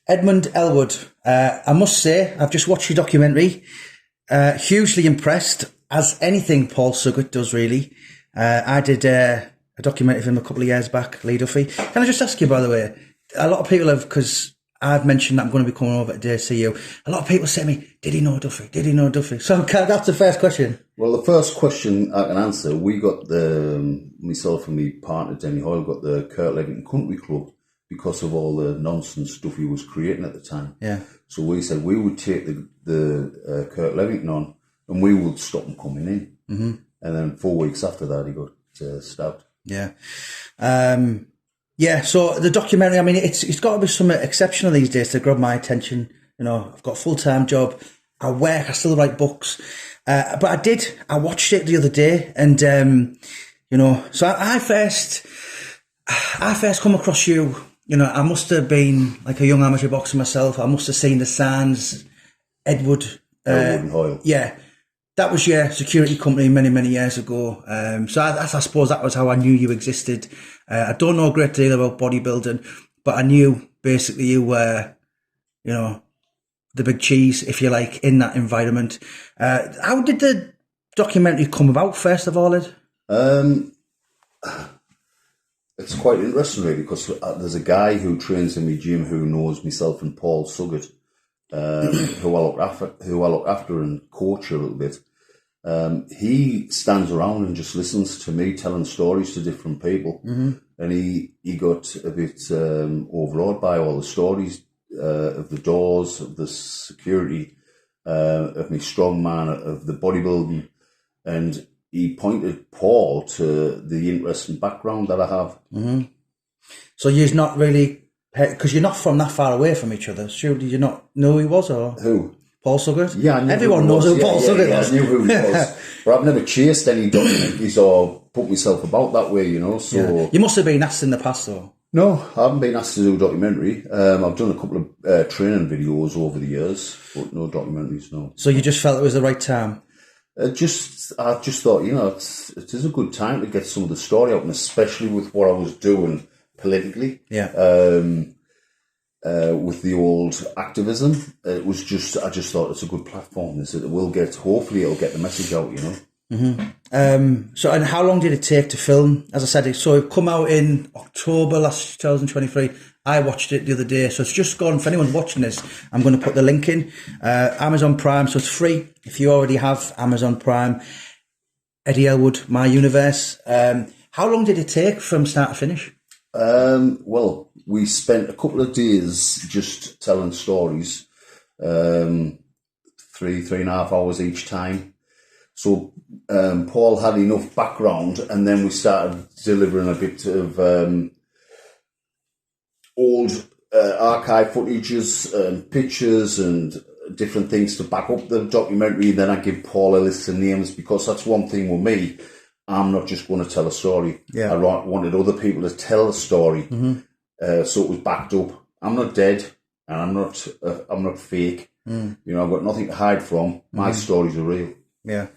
Edmund Ellwood. I must say, I've just watched your documentary. Hugely impressed, as anything Paul Suggett does, really. I did a documentary of him a couple of years back, Lee Duffy. Can I just ask you, by the way, a lot of people have, because I've mentioned that I'm going to be coming over today to see you, a lot of people say to me, did he know Duffy? Did he know Duffy? So that's the first question. Well, the first question I can answer, we got myself and my partner, Denny Hoyle, got the Kurt Levington Country Club because of all the nonsense Duffy was creating at the time. Yeah. So we said we would take the Kurt Levington on and we would stop him coming in. Mm-hmm. And then 4 weeks after that, he got stabbed. Yeah. Yeah, so the documentary, I mean, it's got to be something exceptional these days to grab my attention. You know, I've got a full-time job. I work, I still write books. But I watched it the other day and, you know, so I first come across you, you know, I must have been like a young amateur boxer myself. I must have seen the signs, Ellwood and Hoyle. Yeah. That was your security company many, many years ago. So I suppose that was how I knew you existed. I don't know a great deal about bodybuilding, but I knew basically you were, you know, the big cheese, if you like, in that environment. How did the documentary come about, first of all, Ed? It's quite interesting, really, because there's a guy who trains in my gym who knows myself and Paul Suggett, who I look after and coach a little bit. He stands around and just listens to me telling stories to different people. Mm-hmm. And he got a bit overawed by all the stories of the doors, of the security, of my strongman, of the bodybuilding. And he pointed Paul to the interesting background that I have. Mm-hmm. So you're not really, because you're not from that far away from each other. Sure, did you not know who he was? Or who? Paul Suggett? Yeah, I knew everyone knows who Paul Suggett was. I knew who he was. But I've never chased any documentaries or put myself about that way, you know. So you must have been asked in the past, though. No, I haven't been asked to do a documentary. I've done a couple of training videos over the years, but no documentaries, no. So you just felt it was the right time? I just thought, you know, it is a good time to get some of the story out, and especially with what I was doing politically. Yeah. With the old activism, I just thought it's a good platform. Hopefully it'll get the message out, you know. Mm-hmm. So, and how long did it take to film? As I said, so it come out in October last 2023. I watched it the other day, so it's just gone. For anyone watching this, I'm going to put the link in. Amazon Prime, so it's free if you already have Amazon Prime. Eddy Ellwood, My Universe. How long did it take from start to finish? Well, we spent a couple of days just telling stories, 3.5 hours each time. So Paul had enough background, and then we started delivering a bit of old archive footages and pictures and different things to back up the documentary. Then I give Paul a list of names, because that's one thing with me. I'm not just going to tell a story. Yeah. I wanted other people to tell a story, so it was backed up. I'm not dead, and I'm not fake. You know, I've got nothing to hide from. My stories are real. Yeah.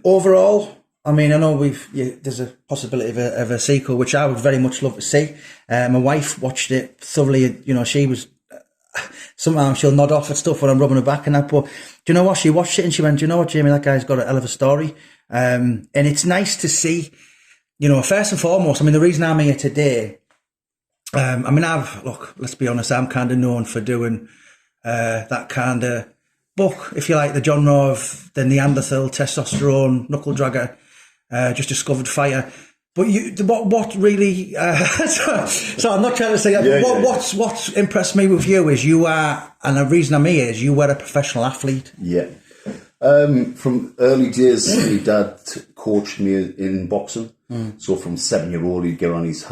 Overall, I mean, I know there's a possibility of a sequel, which I would very much love to see. My wife watched it thoroughly. You know, she was, sometimes she'll nod off at stuff when I'm rubbing her back and that, but do you know what? She watched it and she went, do you know what, Jamie, that guy's got a hell of a story. And it's nice to see, you know, first and foremost, I mean, the reason I'm here today, I mean, let's be honest, I'm kind of known for doing that kind of book, if you like, the genre of the Neanderthal, testosterone, knuckle dragger, just discovered fire. But what really? So I'm not trying to say that. Yeah, but what's impressed me with you is you are, and the reason I'm here is you were a professional athlete. Yeah. From early days, my dad coached me in boxing. So from 7-year-old, he'd get on his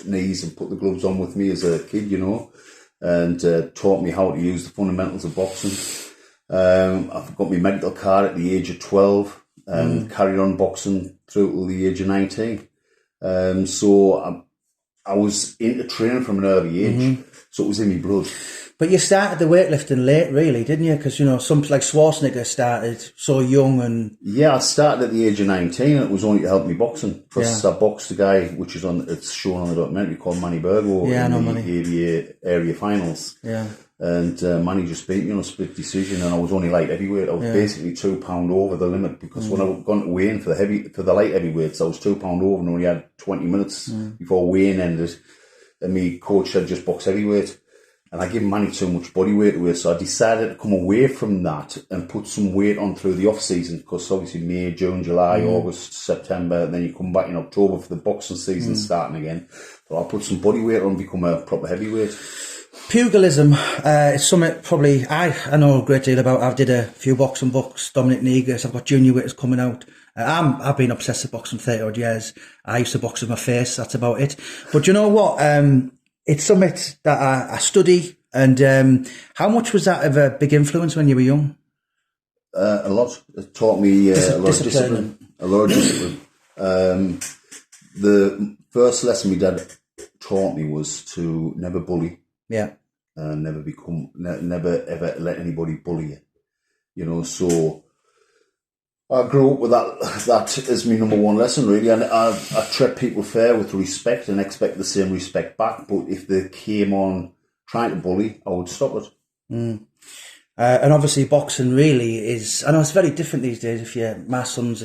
knees and put the gloves on with me as a kid, you know, and taught me how to use the fundamentals of boxing. I've got my medical card at the age of 12 and carried on boxing through till the age of 19. So I was into training from an early age, so it was in my blood. But you started the weightlifting late, really, didn't you? Because, you know, some like Schwarzenegger started so young and... Yeah, I started at the age of 19, and it was only to help me boxing. Because I boxed a guy, which is it's shown on the documentary, called Manny Burgo in the ABA area finals. Yeah. And Manny just beat me on a split decision, and I was only light heavyweight. I was basically £2 over the limit, because when I gone to weigh in for the light heavyweights, I was £2 over and only had 20 minutes before weighing ended. And my coach had just boxed heavyweight. And I gave Manny too much body weight away, so I decided to come away from that and put some weight on through the off season, because obviously May, June, July, August, September, and then you come back in October for the boxing season starting again. So I'll put some body weight on, become a proper heavyweight. Pugilism is something probably I know a great deal about. I've did a few boxing books, Dominic Negus, I've got junior weights coming out. I've been obsessed with boxing 30 odd years. I used to box with my face, that's about it. But you know what? It's something that I study, and how much was that of a big influence when you were young? A lot. It taught me a lot of discipline. A lot of discipline. The first lesson my dad taught me was to never bully. Yeah. Never ever let anybody bully you. You know, so I grew up with that as my number one lesson, really. And I treat people fair with respect and expect the same respect back. But if they came on trying to bully, I would stop it. And obviously boxing really is, I know it's very different these days. If my son's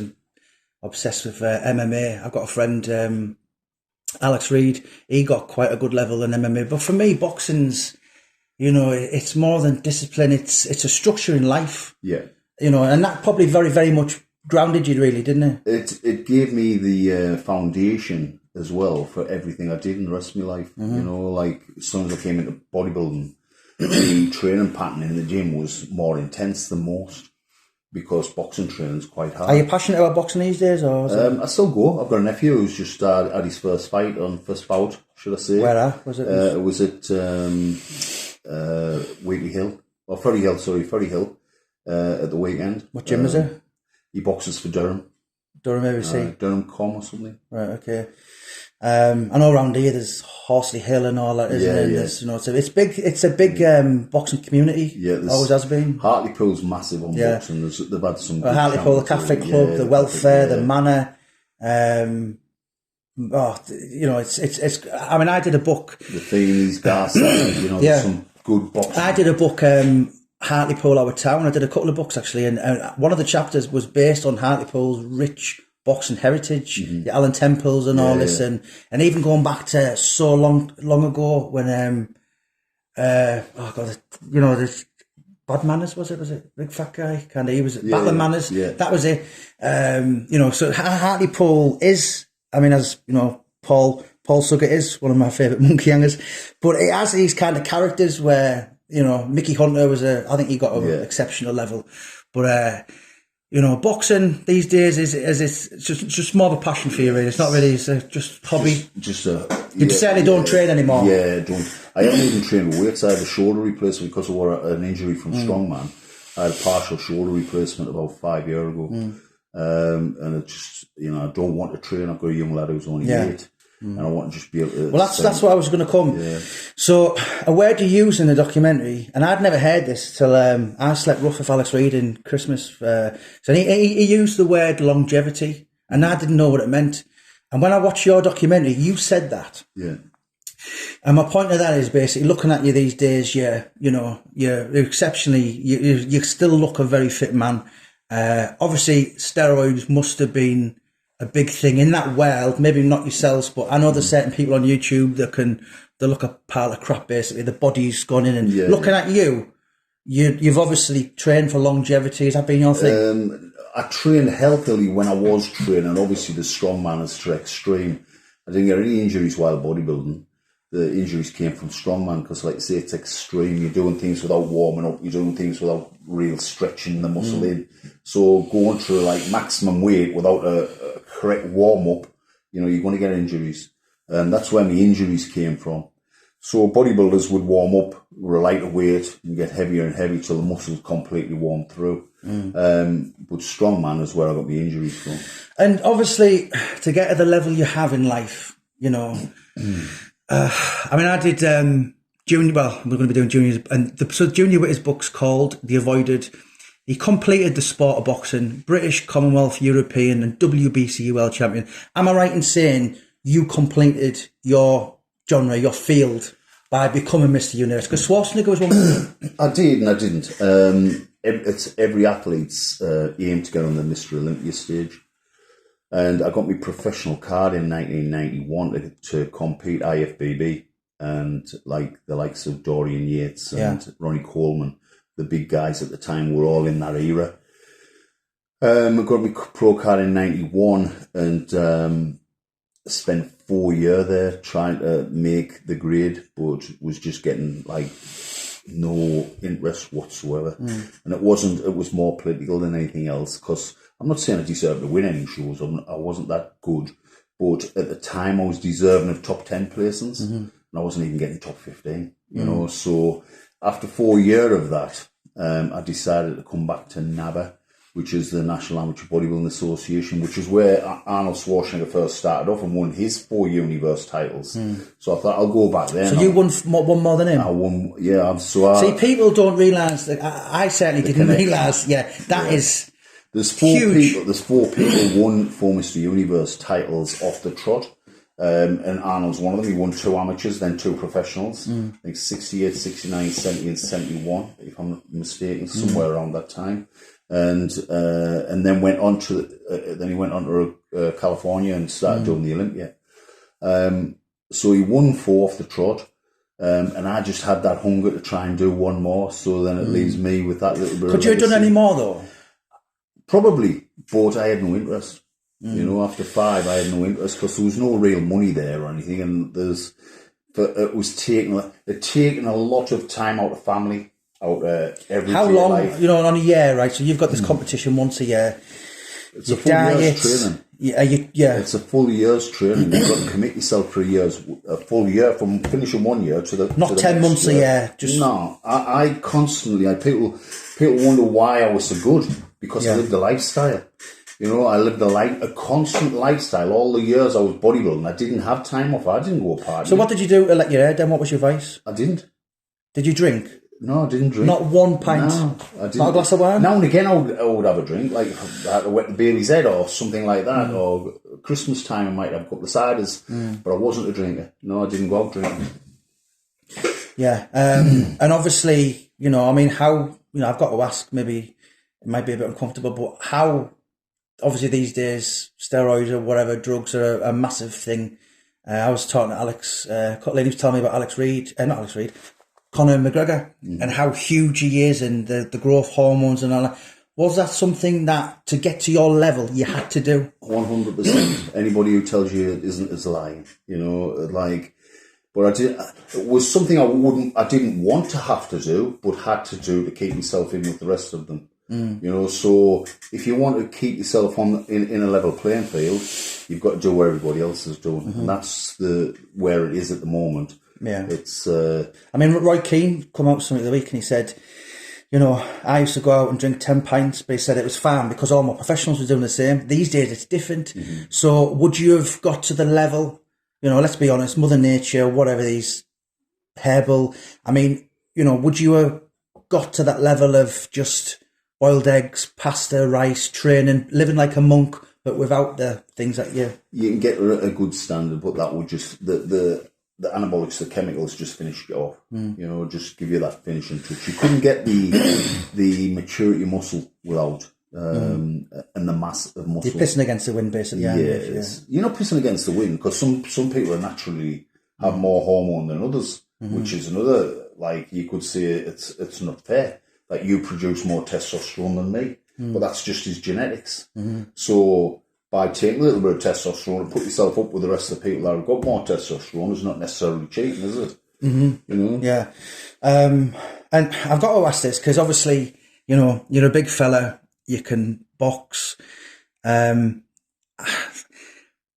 obsessed with MMA. I've got a friend, Alex Reid, he got quite a good level in MMA. But for me, boxing's, you know, it's more than discipline. It's a structure in life. Yeah. You know, and that probably very, very much grounded you, really, didn't it? It gave me the foundation as well for everything I did in the rest of my life. You know, like as soon as I came into bodybuilding, the training pattern in the gym was more intense than most, because boxing training is quite hard. Are you passionate about boxing these days? Or I still go. I've got a nephew who's just had his first bout, should I say. Where was it? It was at Wheatley Hill. Or Ferry Hill. At the weekend. What gym is it? He boxes for Durham. Durham ABC? Durham Com or something. Right, okay. I know around here there's Horsley Hill and all that, isn't it? Yeah. You know, it's a big boxing community. Yeah, always has been. Hartlepool's massive on boxing. They've had some. Hartlepool, the Catholic Club, the Welfare, the Manor. You know, it's. I mean, I did a book. The Feenies, Garcia. You know, there's some good boxing. I did a book. Hartlepool, our town. I did a couple of books actually, and one of the chapters was based on Hartlepool's rich boxing heritage, the Allen Temples and all this, and even going back to so long ago when you know, this Bad Manners, was it big fat guy kind of, he was Battle of Manners, that was it. You know, so Hartlepool is, I mean, as you know, Paul Suggett is one of my favourite monkey hangers, but it has these kind of characters where, you know, Mickey Hunter was I think he got an exceptional level. But, you know, boxing these days is just more of a passion for you, really. It's not really, it's just hobby. You certainly don't train anymore. Yeah, don't. I haven't even trained with weights. I had a shoulder replacement because of an injury from strongman. I had a partial shoulder replacement about 5 years ago. And it just, you know, I don't want to train. I've got a young lad who's only 8. And I want to just be able to... Well, that's where I was going to come. Yeah. So, a word you use in the documentary, and I'd never heard this till I slept rough with Alex Reid in Christmas. So he used the word longevity, and I didn't know what it meant. And when I watched your documentary, you said that. Yeah. And my point of that is basically looking at you these days, you're exceptionally, you still look a very fit man. Obviously, steroids must have been a big thing in that world, maybe not yourselves, but I know there's certain people on YouTube that they look a pile of crap, basically. The body's gone in, and looking at you've obviously trained for longevity. Has that been your thing? I trained healthily when I was training. Obviously, the strongman is to extreme. I didn't get any injuries while bodybuilding. The injuries came from strongman because, like I say, it's extreme. You're doing things without warming up. You're doing things without real stretching the muscle in. So going through like maximum weight without a correct warm up, you know, you're going to get injuries. And that's where my injuries came from. So bodybuilders would warm up with a lighter weight and get heavier and heavier till the muscles completely warm through. But strongman is where I got my injuries from. And obviously, to get to the level you have in life, you know, I mean, I did junior. Well, we're going to be doing juniors, and so Junior with his book's called "The Avoided." He completed the sport of boxing, British, Commonwealth, European, and WBC world champion. Am I right in saying you completed your genre, your field, by becoming Mr. Universe? Because Schwarzenegger was one. I did and I didn't. It's every athlete's aim to get on the Mr. Olympia stage. And I got my professional card in 1991 to compete IFBB, and like the likes of Dorian Yates and Ronnie Coleman, the big guys at the time, were all in that era. I got my pro card in 91 and spent 4 years there trying to make the grade, but was just getting like no interest whatsoever. And it was more political than anything else, because I'm not saying I deserved to win any shows. I wasn't that good, but at the time I was deserving of top 10 placings, and I wasn't even getting top 15. You know, so after 4 years of that, I decided to come back to NABA, which is the National Amateur Bodybuilding Association, which is where Arnold Schwarzenegger first started off and won his 4 universe titles. So I thought I'll go back there. So you won one more than him? I won, yeah. See, people don't realise that. I certainly didn't realise. That is. There's four people won 4 Mr. Universe titles off the trot. And Arnold's one of them. He won 2 amateurs, then 2 professionals. I think 68, 69, 70 and 71, if I'm not mistaken, somewhere around that time. And then went on to California and started doing the Olympia. So he won 4 off the trot. And I just had that hunger to try and do one more. So then it leaves me with that little bit. Could you have done any more though? Probably, but I had no interest. You know, after 5, I had no interest because there was no real money there or anything, and it was taking a lot of time out of family, out every. How long? Life. You know, on a year, right? So you've got this competition once a year. It's a full year's training. Yeah. It's a full year's training. You've got to commit yourself for a full year from finishing 1 year to the. Not to the 10 months year. A year. Just no. I constantly. People wonder why I was so good, because I lived a lifestyle. You know, I lived a constant lifestyle all the years I was bodybuilding. I didn't have time off. I didn't go partying. So what did you do to let your hair down? What was your vice? I didn't. Did you drink? No, I didn't drink. Not one pint? No, I didn't. Not a glass of wine? Now and again I would have a drink, like I had to wet the baby's head or something like that, or Christmas time I might have a couple of ciders, but I wasn't a drinker. No, I didn't go out drinking. Yeah, and obviously, you know, I mean, how, you know, I've got to ask, maybe it might be a bit uncomfortable, but how, obviously these days, steroids or whatever, drugs are a massive thing. I was talking to Alex, lady was telling me about Conor McGregor, and how huge he is, and the growth hormones and all that. Was that something that, to get to your level, you had to do? 100%. Anybody who tells you it isn't is lying. You know, like, but it was something I didn't want to have to do, but had to do to keep myself in with the rest of them. You know, so if you want to keep yourself in a level playing field, you've got to do what everybody else is doing, and that's where it is at the moment. Yeah, it's. I mean, Roy Keane come out something the week, and he said, you know, I used to go out and drink 10 pints, but he said it was fine because all my professionals were doing the same. These days, it's different. So, would you have got to the level? You know, let's be honest, Mother Nature, whatever these herbal. I mean, you know, would you have got to that level of just boiled eggs, pasta, rice, training, living like a monk, but without the things that you can get a good standard, but that would just the anabolics, the chemicals, just finish it off. You know, just give you that finishing touch. You couldn't get the maturity muscle without and the mass of muscle. You're pissing against the wind, basically. Yeah. You're not pissing against the wind, because some people are naturally have more hormone than others, which is another, like, you could say it's not fair. Like, you produce more testosterone than me, but that's just his genetics. So by taking a little bit of testosterone and put yourself up with the rest of the people that have got more testosterone is not necessarily cheating, is it? You know? Yeah. And I've got to ask this, because obviously, you know, you're a big fella, you can box.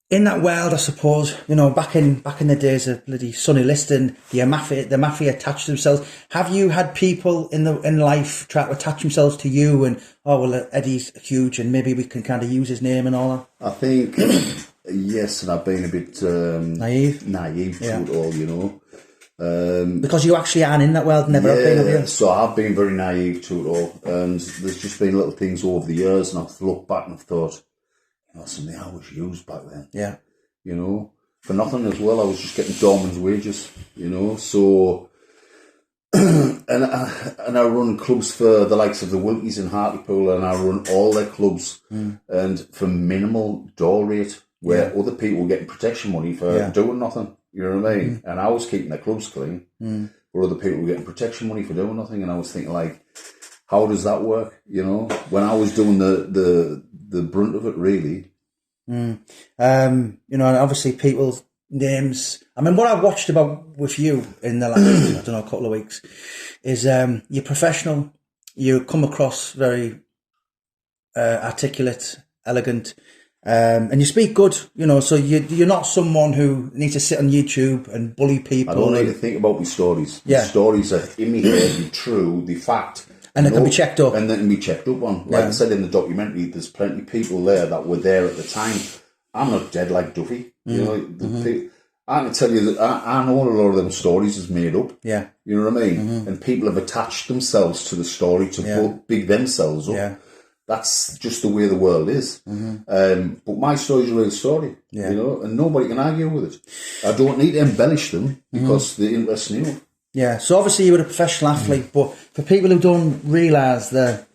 In that world, I suppose, you know, back in the days of bloody Sonny Liston, the mafia attached themselves. Have you had people in life try to attach themselves to you and, oh, well, Eddy's huge and maybe we can kind of use his name and all that? I think, yes, and I've been a bit naive to it all, you know. Because you actually aren't in that world, never have been, have you? So I've been very naive to it all, and there's just been little things over the years, and I've looked back and I've thought, something I was used back then. Yeah. For nothing as well. I was just getting doorman's wages, so... and I run clubs for the likes of the Wilkies and Hartlepool, and I run all their clubs, and for minimal door rate, where other people were getting protection money for doing nothing. You know what I mean? And I was keeping their clubs clean, where other people were getting protection money for doing nothing. And I was thinking, like, how does that work? When I was doing the brunt of it, really. And obviously people's names. I mean, what I've watched about with you in the last, couple of weeks is you're professional. You come across very articulate, elegant, and you speak good. So you're not someone who needs to sit on YouTube and bully people. I don't need to think about my stories. Yeah. The stories are in my head, they're true, they're fact. And they can be checked up. And they can be checked up on. Like I said in the documentary, there's plenty of people there that were there at the time. I'm not dead like Duffy. I can tell you that I know a lot of them stories is made up. Yeah. You know what I mean? And people have attached themselves to the story to big themselves up. Yeah. That's just the way the world is. But my story's a real story, and nobody can argue with it. I don't need to embellish them because they're interesting enough. Yeah, so obviously you were a professional athlete, but for people who don't realise the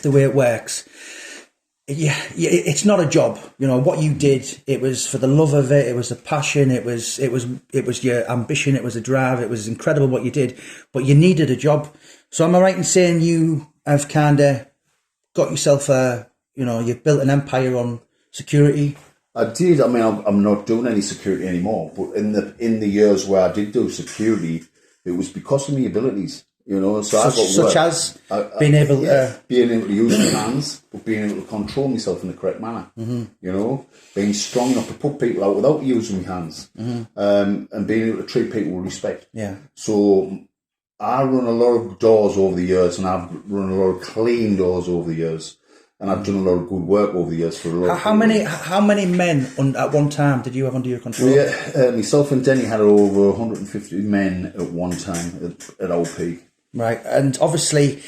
way it works, it's not a job. What you did, it was for the love of it. It was a passion. It was your ambition. It was a drive. It was incredible what you did, but you needed a job. So am I right in saying you have kind of got yourself you've built an empire on security? I did. I mean, I'm not doing any security anymore, but in the years where I did do security, it was because of my abilities. So such as being able to use my hands, but being able to control myself in the correct manner. Being strong enough to put people out without using my hands, and being able to treat people with respect. Yeah. So I run a lot of doors over the years, and I've run a lot of clean doors over the years, and I've done a lot of good work over the years for a lot. How many men at one time did you have under your control? Myself and Denny had over 150 men at one time at our peak. Right, and obviously,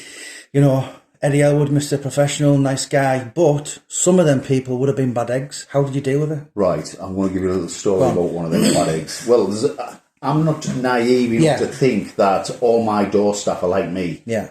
Eddy Ellwood, Mr. Professional, nice guy, but some of them people would have been bad eggs. How did you deal with it? Right, I'm going to give you a little story about one of them bad eggs. Well, I'm not naive enough to think that all my door staff are like me. Yeah.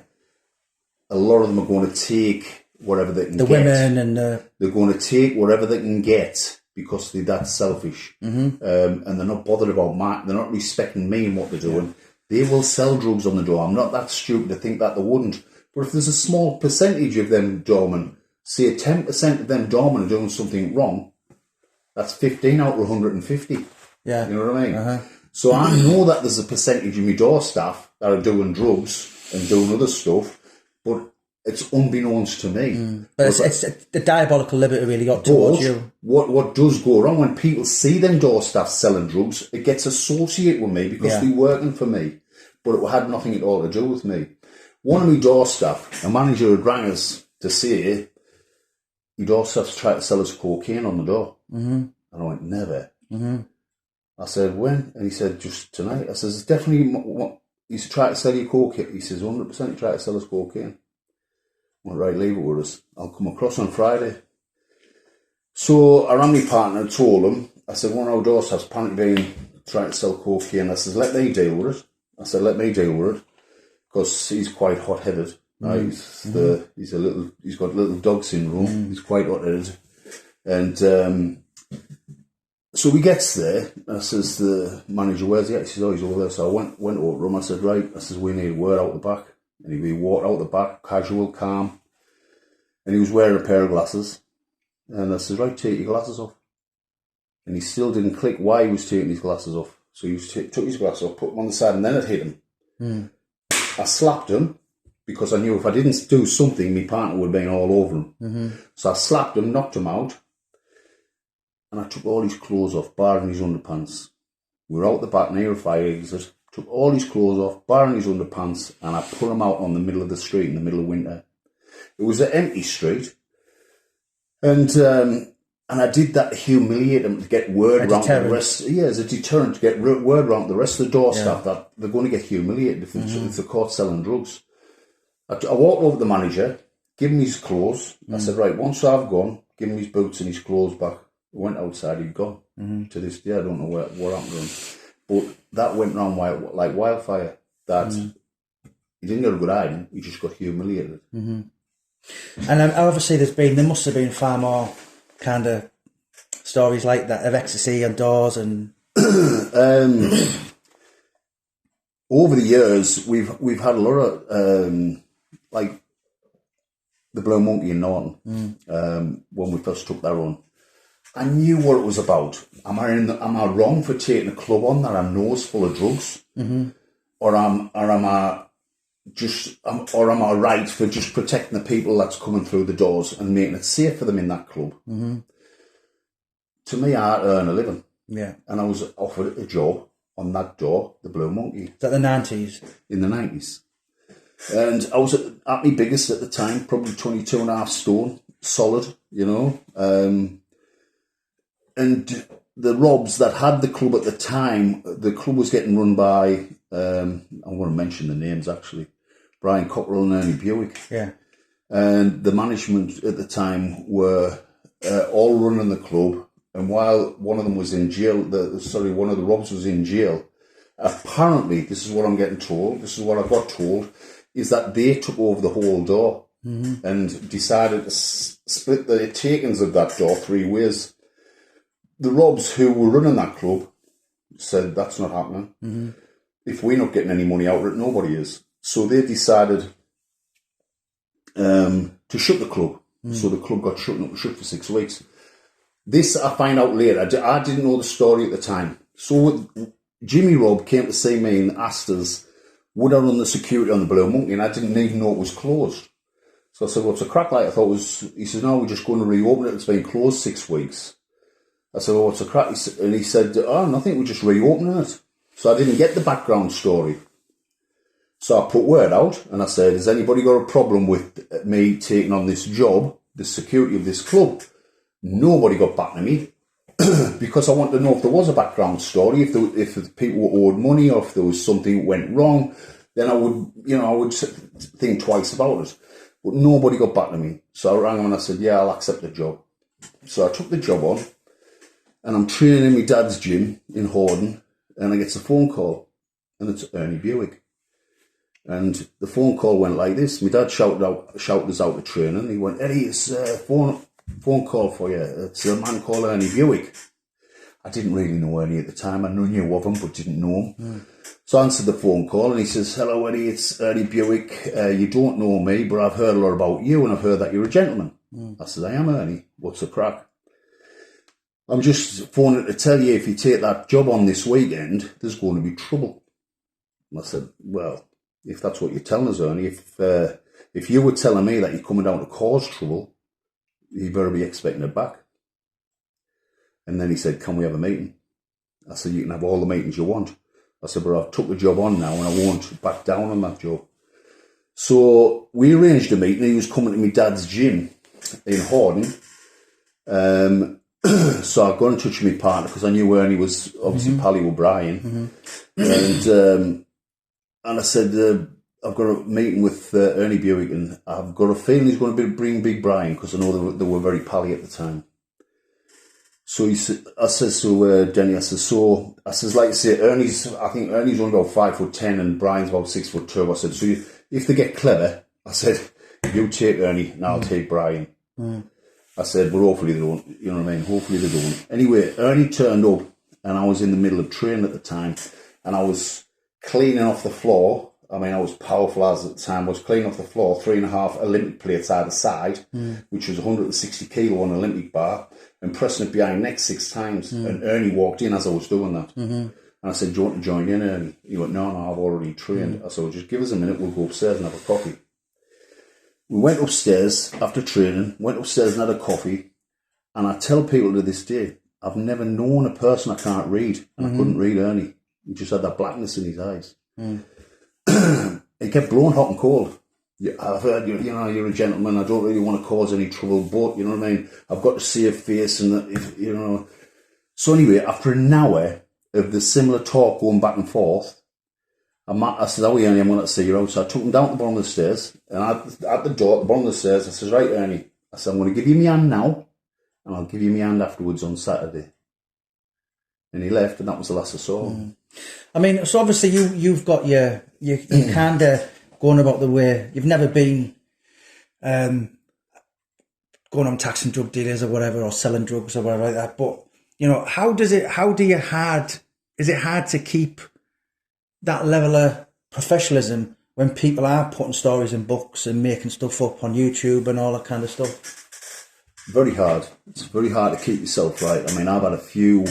A lot of them are going to take whatever they can get. The women and they're going to take whatever they can get because they're that selfish. And they're not bothered about they're not respecting me and what they're doing. Yeah. They will sell drugs on the door. I'm not that stupid to think that they wouldn't. But if there's a small percentage of them doormen, say 10% of them doormen are doing something wrong, that's 15 out of 150. Yeah. You know what I mean? So I know that there's a percentage of my door staff that are doing drugs and doing other stuff, but it's unbeknownst to me. But it's the diabolical liberty really got towards you. What does go wrong when people see them door staff selling drugs, it gets associated with me because they're working for me. But it had nothing at all to do with me. One of my door staff, a manager had rang us to say, your door staff's tried to sell us cocaine on the door. And I went, never. I said, when? And he said, just tonight. I says, definitely, he's tried to sell you cocaine. He says, 100% he tried to sell us cocaine. I went, right, leave it with us. I'll come across on Friday. So I rang my partner and told him, I said, one of our door staff's apparently been trying to sell cocaine. I says, let me deal with it. Let me deal with it, because he's quite hot-headed. Right? He's got little dog syndrome. He's quite hot-headed, and so he gets there. And I says, the manager, where's he at? He says, oh, he's over there. So I went over to him. I said, right. I says, we need a word out the back. And he walked out the back, casual, calm, and he was wearing a pair of glasses. And I says, right, take your glasses off. And he still didn't click why he was taking his glasses off. So he took his glasses off, put them on the side, and then it hit him. I slapped him because I knew if I didn't do something, my partner would have been all over him. So I slapped him, knocked him out, and I took all his clothes off, barring his underpants. We were out the back near a fire exit, took all his clothes off, barring his underpants, and I put him out on the middle of the street in the middle of winter. It was an empty street, and And I did that to humiliate them, to get word around the rest. Yeah, as a deterrent, to get word around the rest of the door staff that they're going to get humiliated if they're caught selling drugs. I walked over to the manager, give him his clothes. I said, right, once I've gone, give him his boots and his clothes back. I went outside, he'd gone. To this day, I don't know what happened to him. But that went round like wildfire. That he didn't get a good hiding, he just got humiliated. And obviously there must have been far more kind of stories like that of ecstasy and doors and... Over the years, we've had a lot of, like the Blue Monkey in Norton, when we first took that on. I knew what it was about. Am I wrong for taking a club on that I know is full of drugs, or am I right for just protecting the people that's coming through the doors and making it safe for them in that club? To me, I earn a living, and I was offered a job on that door, the Blue Monkey. Is that the 90s? In the 90s, and I was at my biggest at the time, probably 22.5 stone, solid, you know. And the Robs that had the club at the time, the club was getting run by, I want to mention the names actually, Brian Cockrell and Ernie Buick. Yeah. And the management at the time were all running the club. And while one of them was in jail, one of the Robs was in jail, apparently, this is what I'm getting told, this is what I got told, is that they took over the whole door and decided to split the takings of that door 3 ways. The Robs who were running that club said, that's not happening. If we're not getting any money out of it, nobody is. So they decided to shut the club. So the club got shut for 6 weeks. This I find out later. I didn't know the story at the time. So Jimmy Robb came to see me and asked us, would I run the security on the Blue Monkey? And I didn't even know it was closed. So I said, what's a crack like? I thought it was, he said, no, we're just going to reopen it. It's been closed 6 weeks. I said, oh, what's a crack? And he said, oh, nothing, we're just reopening it. So I didn't get the background story. So I put word out and I said, has anybody got a problem with me taking on this job, the security of this club? Nobody got back to me because I wanted to know if there was a background story, if the people were owed money or if there was something that went wrong, then I would think twice about it. But nobody got back to me. So I rang him and I said, yeah, I'll accept the job. So I took the job on. And I'm training in my dad's gym in Horden, and I get a phone call, and it's Ernie Buick. And the phone call went like this. My dad shouted us out to training. He went, Eddie, it's a phone call for you. It's a man called Ernie Buick. I didn't really know Ernie at the time. I knew of him, but didn't know him. So I answered the phone call, and he says, hello, Eddie, it's Ernie Buick. You don't know me, but I've heard a lot about you, and I've heard that you're a gentleman. I said, I am, Ernie. What's the crack? I'm just phoning to tell you, if you take that job on this weekend, there's going to be trouble. And I said, well, if that's what you're telling us, Ernie, if you were telling me that you're coming down to cause trouble, you better be expecting it back. And then he said, can we have a meeting? I said, you can have all the meetings you want. I said, but I've took the job on now and I won't back down on that job. So we arranged a meeting. He was coming to my dad's gym in Horden. So I got in touch with my partner because I knew Ernie was obviously Pally O'Brien. And I said, I've got a meeting with Ernie Buick and I've got a feeling he's going to bring Big Brian because I know they were very pally at the time. So I says to Denny, I says, like I say, I think Ernie's only about 5'10" and Brian's about 6'2". I said, so if they get clever, I said, you take Ernie and I'll take Brian. I said, but hopefully they don't, you know what I mean? Hopefully they don't. Anyway, Ernie turned up and I was in the middle of training at the time and I was cleaning off the floor. I mean, I was powerful as at the time. I was cleaning off the floor, 3.5 Olympic plates either side, which was 160 kilo on an Olympic bar, and pressing it behind neck 6 times. And Ernie walked in as I was doing that. And I said, do you want to join in, Ernie? He went, no, I've already trained. I said, well, just give us a minute, we'll go upstairs and have a coffee. We went upstairs after training, went upstairs and had a coffee, and I tell people to this day, I've never known a person I can't read, and I couldn't read Ernie. He just had that blackness in his eyes. He kept blowing hot and cold. I've heard you're a gentleman. I don't really want to cause any trouble, but you know what I mean. I've got to save face, and that if you know. So anyway, after an hour of the similar talk going back and forth, I said, "Oh, Ernie, I'm going to see you out." So I took him down to the bottom of the stairs, and at the door, at the bottom of the stairs, I says, "Right, Ernie," I said, "I'm going to give you my hand now, and I'll give you my hand afterwards on Saturday." And he left, and that was the last I saw him. I mean, so obviously you've got you kind of going about the way you've never been going on taxing drug dealers or whatever, or selling drugs or whatever like that. But you know, is it hard to keep that level of professionalism when people are putting stories in books and making stuff up on YouTube and all that kind of stuff? Very hard. It's very hard to keep yourself right. I mean, I've had a few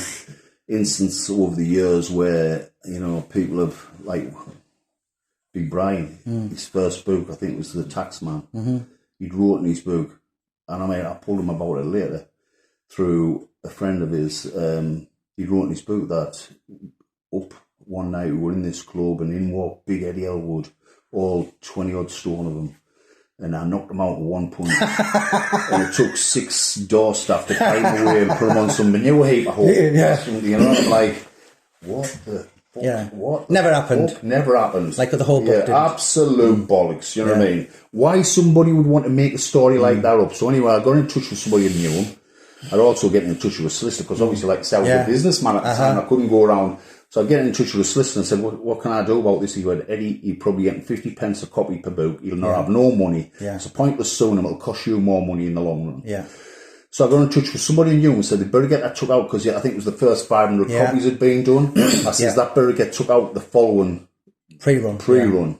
instances over the years where, you know, people have, like Big Brian, his first book, I think it was The Taxman. He'd wrote in his book, and I mean, I pulled him about it later through a friend of his. He wrote in his book that up one night we were in this club, and in walked Big Eddy Ellwood, all 20 odd stone of them, and I knocked them out with one punch. And it took 6 door staff to carry them away and put them on some manure heap. Yeah. You know, I'm like, what the fuck? Yeah. What? Never happened. Fuck? Never happened. Like the whole book didn't. Absolute bollocks. You know what I mean? Why somebody would want to make a story like that up? So anyway, I got in touch with somebody who knew him. I'd also get in touch with a solicitor, because obviously, like I said, I was a businessman at the time. I couldn't go around. So I get in touch with a solicitor and said, what can I do about this? He went, Eddie, you're probably getting 50 pence a copy per book. You'll not have no money. It's a pointless suing him. It'll cost you more money in the long run. So I got in touch with somebody in Newham and said, they better get that took out, because I think it was the first 500 copies had been done. I says, that better get took out the following pre-run.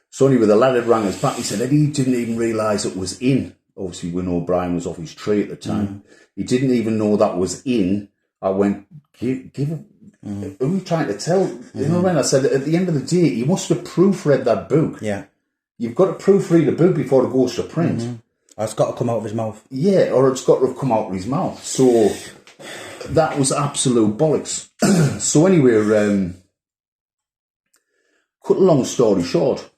So anyway, the lad had rang us back. He said, Eddie didn't even realise it was in. Obviously, we know Brian was off his tree at the time. He didn't even know that was in. I went, give it. Who are you trying to tell? You know what I mean? I said, at the end of the day, he must have proofread that book. You've got to proofread a book before it goes to print. Or it's got to come out of his mouth. Yeah, or it's got to have come out of his mouth. So that was absolute bollocks. So anyway, cut a long story short,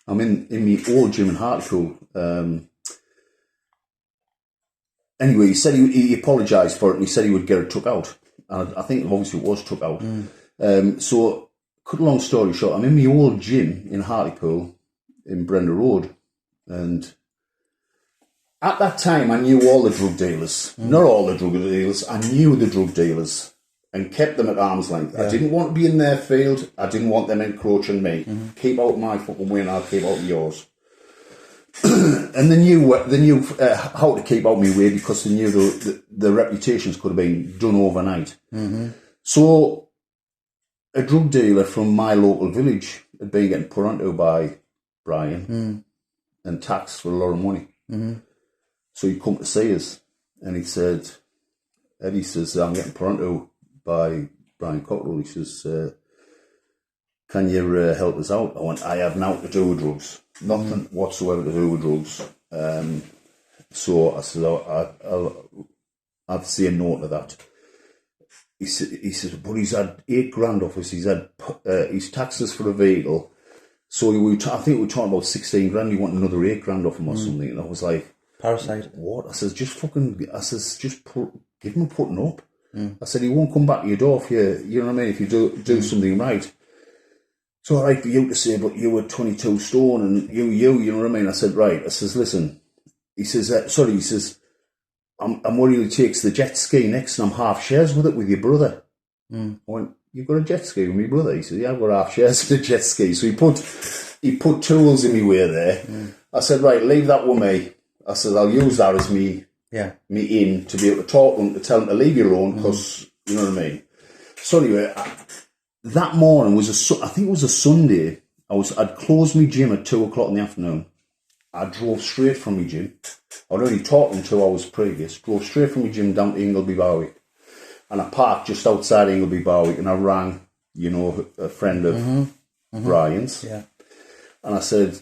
I'm in my old gym in Hartlepool. Anyway, he said he apologised for it, and he said he would get it took out. And I think obviously it was took out. So, cut a long story short, I'm in my old gym in Hartlepool, in Brenda Road, and at that time I knew all the drug dealers. Not all the drug dealers, I knew the drug dealers and kept them at arm's length. I didn't want to be in their field, I didn't want them encroaching me. Keep out my fucking way and I'll keep out yours. And they knew how to keep out my way, because they knew the reputations could have been done overnight. So a drug dealer from my local village had been getting put onto by Brian and taxed for a lot of money. So he'd come to see us, and he said, Eddie says, I'm getting put onto by Brian Cockrell. He says, can you help us out? I went, I have nothing to do with drugs. Nothing whatsoever to do with drugs. So I said, I'd say a no to that. He says, but he's had $8,000 off us. He's had he's taxed us for a vehicle. So I think we were talking about 16 grand. He wanted another $8,000 off him or something. And I was like, parasite. What? I says, give him a putting up. I said, he won't come back to your door if you know what I mean, if you do something right. So all right for you to say, but you were 22 stone and you know what I mean? I said, right. I says, listen. He says, he says, I'm worried he takes the jet ski next and I'm half shares with it with your brother. I went, you've got a jet ski with my brother? He said, yeah, I've got half shares with the jet ski. So he put tools in my way there. I said, right, leave that with me. I said, I'll use that as me in to be able to talk to them, to tell them to leave you alone, because, you know what I mean? So anyway, that morning I think it was a Sunday. I'd closed my gym at 2:00 in the afternoon. I drove straight from my gym. I'd already talked them 2 hours previous. Drove straight from my gym down to Ingleby Barwick. And I parked just outside Ingleby Barwick, and I rang, a friend of Brian's. And I said,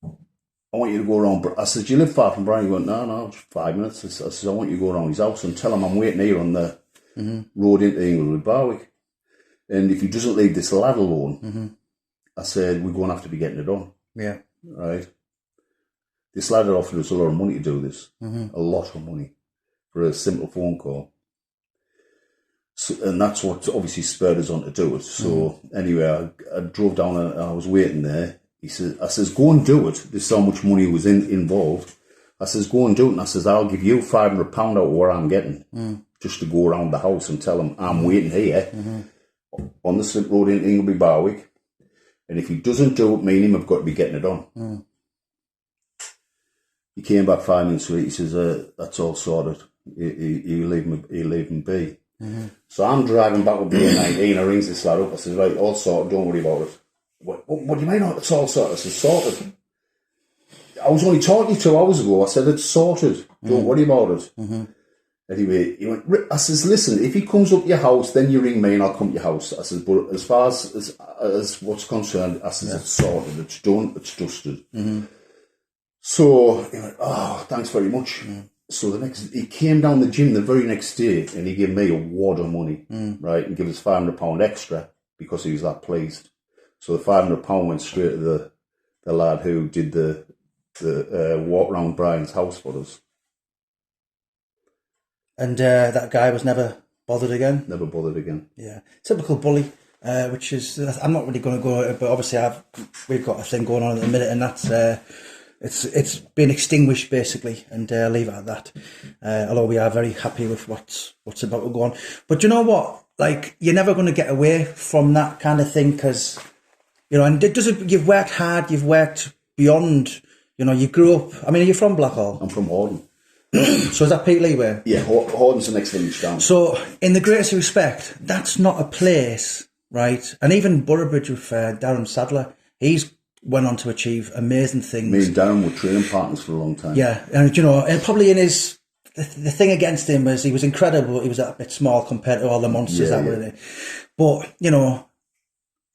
I want you to go around. I said, do you live far from Brian? He went, no, just 5 minutes. I said, I want you to go around his house and tell him I'm waiting here on the road into Ingleby Barwick. And if he doesn't leave this lad alone, I said, we're going to have to be getting it done. right? This lad had offered us a lot of money to do this, a lot of money for a simple phone call. So, and that's what obviously spurred us on to do it. So anyway, I drove down and I was waiting there. I says, go and do it. There's so much money was involved. I says, go and do it. And I says, I'll give you £500 out of what I'm getting just to go around the house and tell him I'm waiting here on the slip road in Ingleby Barwick. And if he doesn't do it, me and him have got to be getting it on. He came back 5 minutes later. He says, that's all sorted. He'll leave me be. So I'm driving back up the A19. I rings this lad up. I says, right, all sorted. Don't worry about it. What do you mean it's all sorted? I says, sorted. I was only talking 2 hours ago. I said, it's sorted. Don't worry about it. Anyway, he went, I says, listen, if he comes up your house, then you ring me and I'll come to your house. I says, but as far as what's concerned, I says, it's sorted. It's done. It's dusted. So he went, oh, thanks very much. So he came down the gym the very next day and he gave me a wad of money, right, and gave us £500 extra because he was that pleased. So the £500 went straight to the lad who did the walk round Brian's house for us. And that guy was never bothered again? Never bothered again. Yeah. Typical bully, which is, I'm not really going to go, but obviously we've got a thing going on at the minute, and that's, it's been extinguished basically, and leave it at that. Although we are very happy with what's about to go on. But you know what? Like, you're never going to get away from that kind of thing because, you know, and you've worked hard, you've worked beyond, you know, you grew up, I mean, are you from Blackhall? I'm from Horden. So is that Peterlee way? Yeah, Horden's the next village down. So, in the greatest respect, that's not a place, right? And even Boroughbridge with Darren Sadler, he's went on to achieve amazing things. Me and Darren were training partners for a long time. Yeah, and you know, and probably in his the thing against him was he was incredible. He was a bit small compared to all the monsters that were in it. But you know,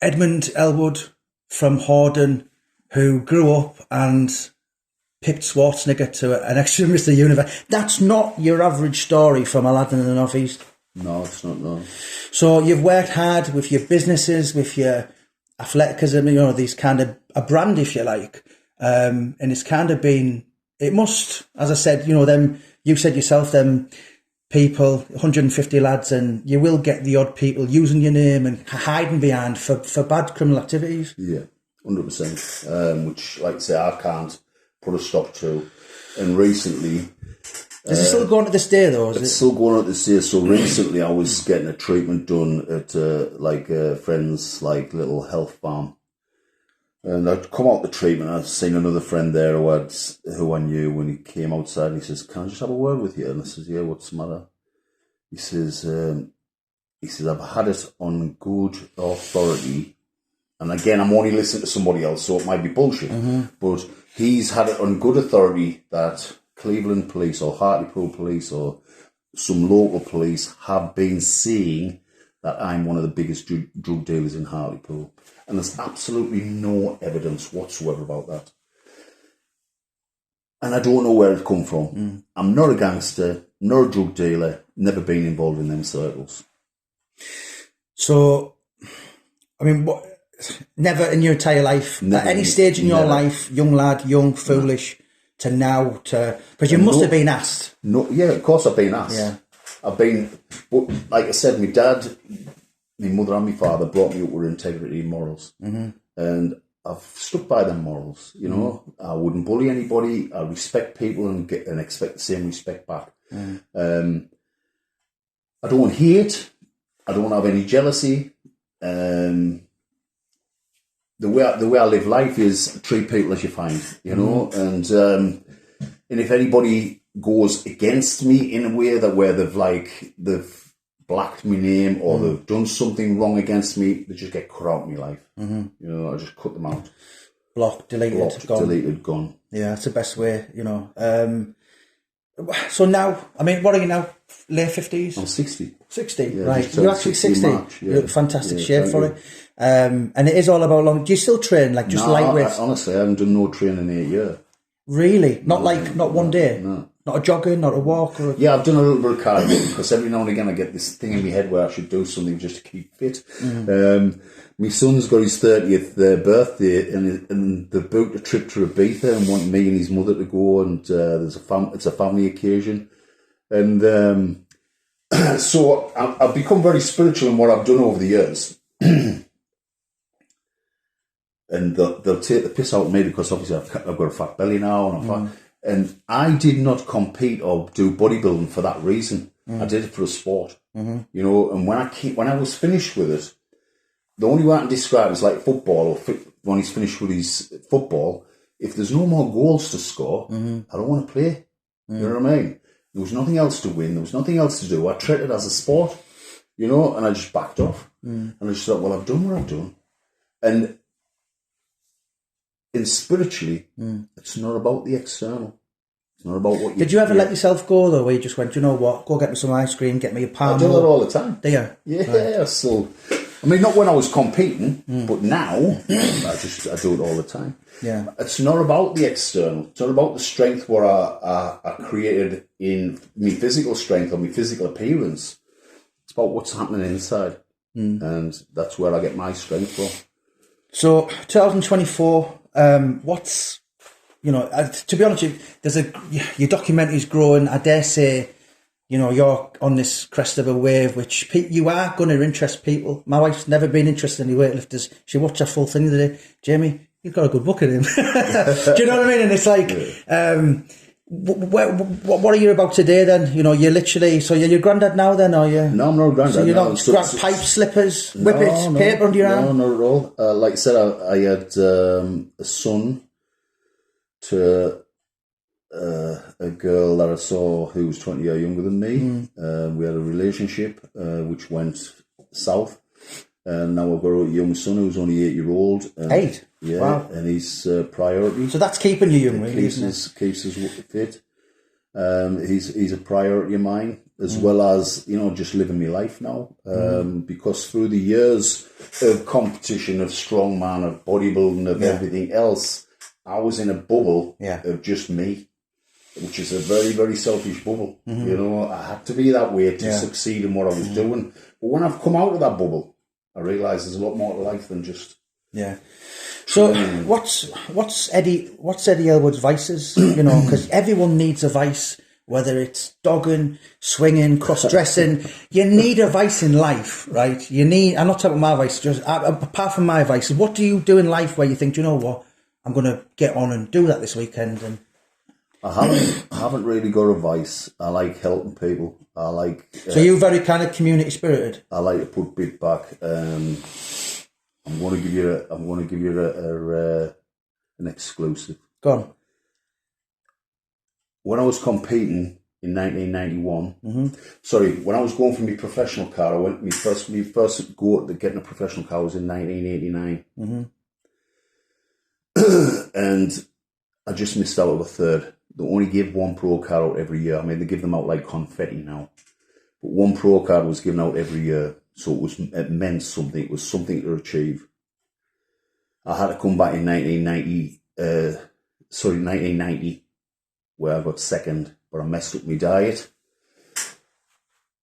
Edmund Ellwood from Horden, who grew up and picked Schwarzenegger to an extra Mr. Universe. That's not your average story from a lad in the North East. No, it's not, no. So you've worked hard with your businesses, with your athleticism, you know, these kind of, a brand, if you like. And it's kind of been, it must, as I said, you know, you said yourself, them people, 150 lads, and you will get the odd people using your name and hiding behind for bad criminal activities. Yeah, 100%. Which, like I say, I can't put a stop to. And recently... Is it still going to this day, though? It's still going on this day. So recently I was getting a treatment done at a friend's little health farm. And I'd come out the treatment, I'd seen another friend there who I knew when he came outside, and he says, can I just have a word with you? And I says, yeah, what's the matter? He says, I've had it on good authority. And again, I'm only listening to somebody else, so it might be bullshit. But he's had it on good authority that Cleveland police or Hartlepool police or some local police have been seeing that I'm one of the biggest drug dealers in Hartlepool. And there's absolutely no evidence whatsoever about that. And I don't know where it come from. I'm not a gangster, not a drug dealer, never been involved in them circles. So, I mean, never in your entire life, at any stage in your life, young lad, young, foolish, to now, because you must have been asked. No, yeah, of course I've been asked. Yeah. But like I said, my dad, my mother and my father brought me up with integrity and morals. And I've stuck by them morals, you know. I wouldn't bully anybody. I respect people and expect the same respect back. I don't hate. I don't have any jealousy. The way I live life is treat people as you find, you know. And if anybody goes against me in a way where they've blacked my name or they've done something wrong against me, they just get cut out of my life. You know, I just cut them out. Blocked, deleted, gone. Yeah, that's the best way, you know. So now, I mean, what are you now? Late 50s? I'm 60. 60, yeah, right. You're actually 60. March, yeah. You're in fantastic shape for it. And it is all about long. Do you still train, lightweight? Honestly, I haven't done no training in 8 years. Really? Not one day? No. Not a jogging, not a walk? Or Yeah, I've done a little bit of cardio because every now and again I get this thing in my head where I should do something just to keep fit. My son's got his 30th birthday and they've booked a trip to Ibiza and want me and his mother to go, and it's a family occasion. And so I've become very spiritual in what I've done over the years. And they'll take the piss out of me because obviously I've got a fat belly now, and I did not compete or do bodybuilding for that reason. I did it for a sport, you know. And when I was finished with it, the only way I can describe it is like football. When he's finished with his football, if there's no more goals to score, I don't want to play. You know what I mean? There was nothing else to win. There was nothing else to do. I treated it as a sport, you know, and I just backed off. And I just thought, well, I've done what I've done, and spiritually, it's not about the external. It's not about what you... Did you ever let yourself go, though, where you just went, you know what, go get me some ice cream, get me a palm? I do that all the time. Do you? Yeah, right. So... I mean, not when I was competing, but now, I do it all the time. Yeah. It's not about the external. It's not about the strength what I created in my physical strength or my physical appearance. It's about what's happening inside. And that's where I get my strength from. So, 2024... what's, you know, to be honest, your documentary's growing. I dare say, you know, you're on this crest of a wave, which you are going to interest people. My wife's never been interested in any weightlifters. She watched a full thing the other day. Jamie, you've got a good book at him. Do you know what I mean? And it's like, what are you about today then? You know, you're literally, so you're your granddad now then, are you? No, I'm not a granddad. So you're not pipe slippers, whippets, paper under your arm? No, not at all. Like I said, I had a son to a girl that I saw who was 20 years younger than me. We had a relationship which went south. And now I've got a young son who's only 8-year-old. 8? Yeah, wow. And he's priority. So that's keeping you young, really, isn't it? Keeps us fit. He's a priority of mine, as well as, you know, just living my life now. Because through the years of competition, of strongman, of bodybuilding, of everything else, I was in a bubble of just me, which is a very, very selfish bubble. You know, I had to be that way to succeed in what I was doing. But when I've come out of that bubble, I realise there's a lot more to life than just... Yeah. So what's Eddy Ellwood's vices? You know, because everyone needs a vice, whether it's dogging, swinging, cross-dressing. You need a vice in life, right? I'm not talking about my vice, just apart from my vices. What do you do in life where you think, you know what, I'm going to get on and do that this weekend? And I haven't really got a vice. I like helping people. I like... so you're very kind of community spirited? I like to put bit back. I'm going to give you an exclusive. Go on. When I was competing in 1991, sorry, when I was going for my professional car, my first go at getting a professional car was in 1989. And I just missed out of a third. They only give one pro car out every year. I mean, they give them out like confetti now. But one pro card was given out every year. So it meant something. It was something to achieve. I had to come back in 1990, where I got second, but I messed up my diet.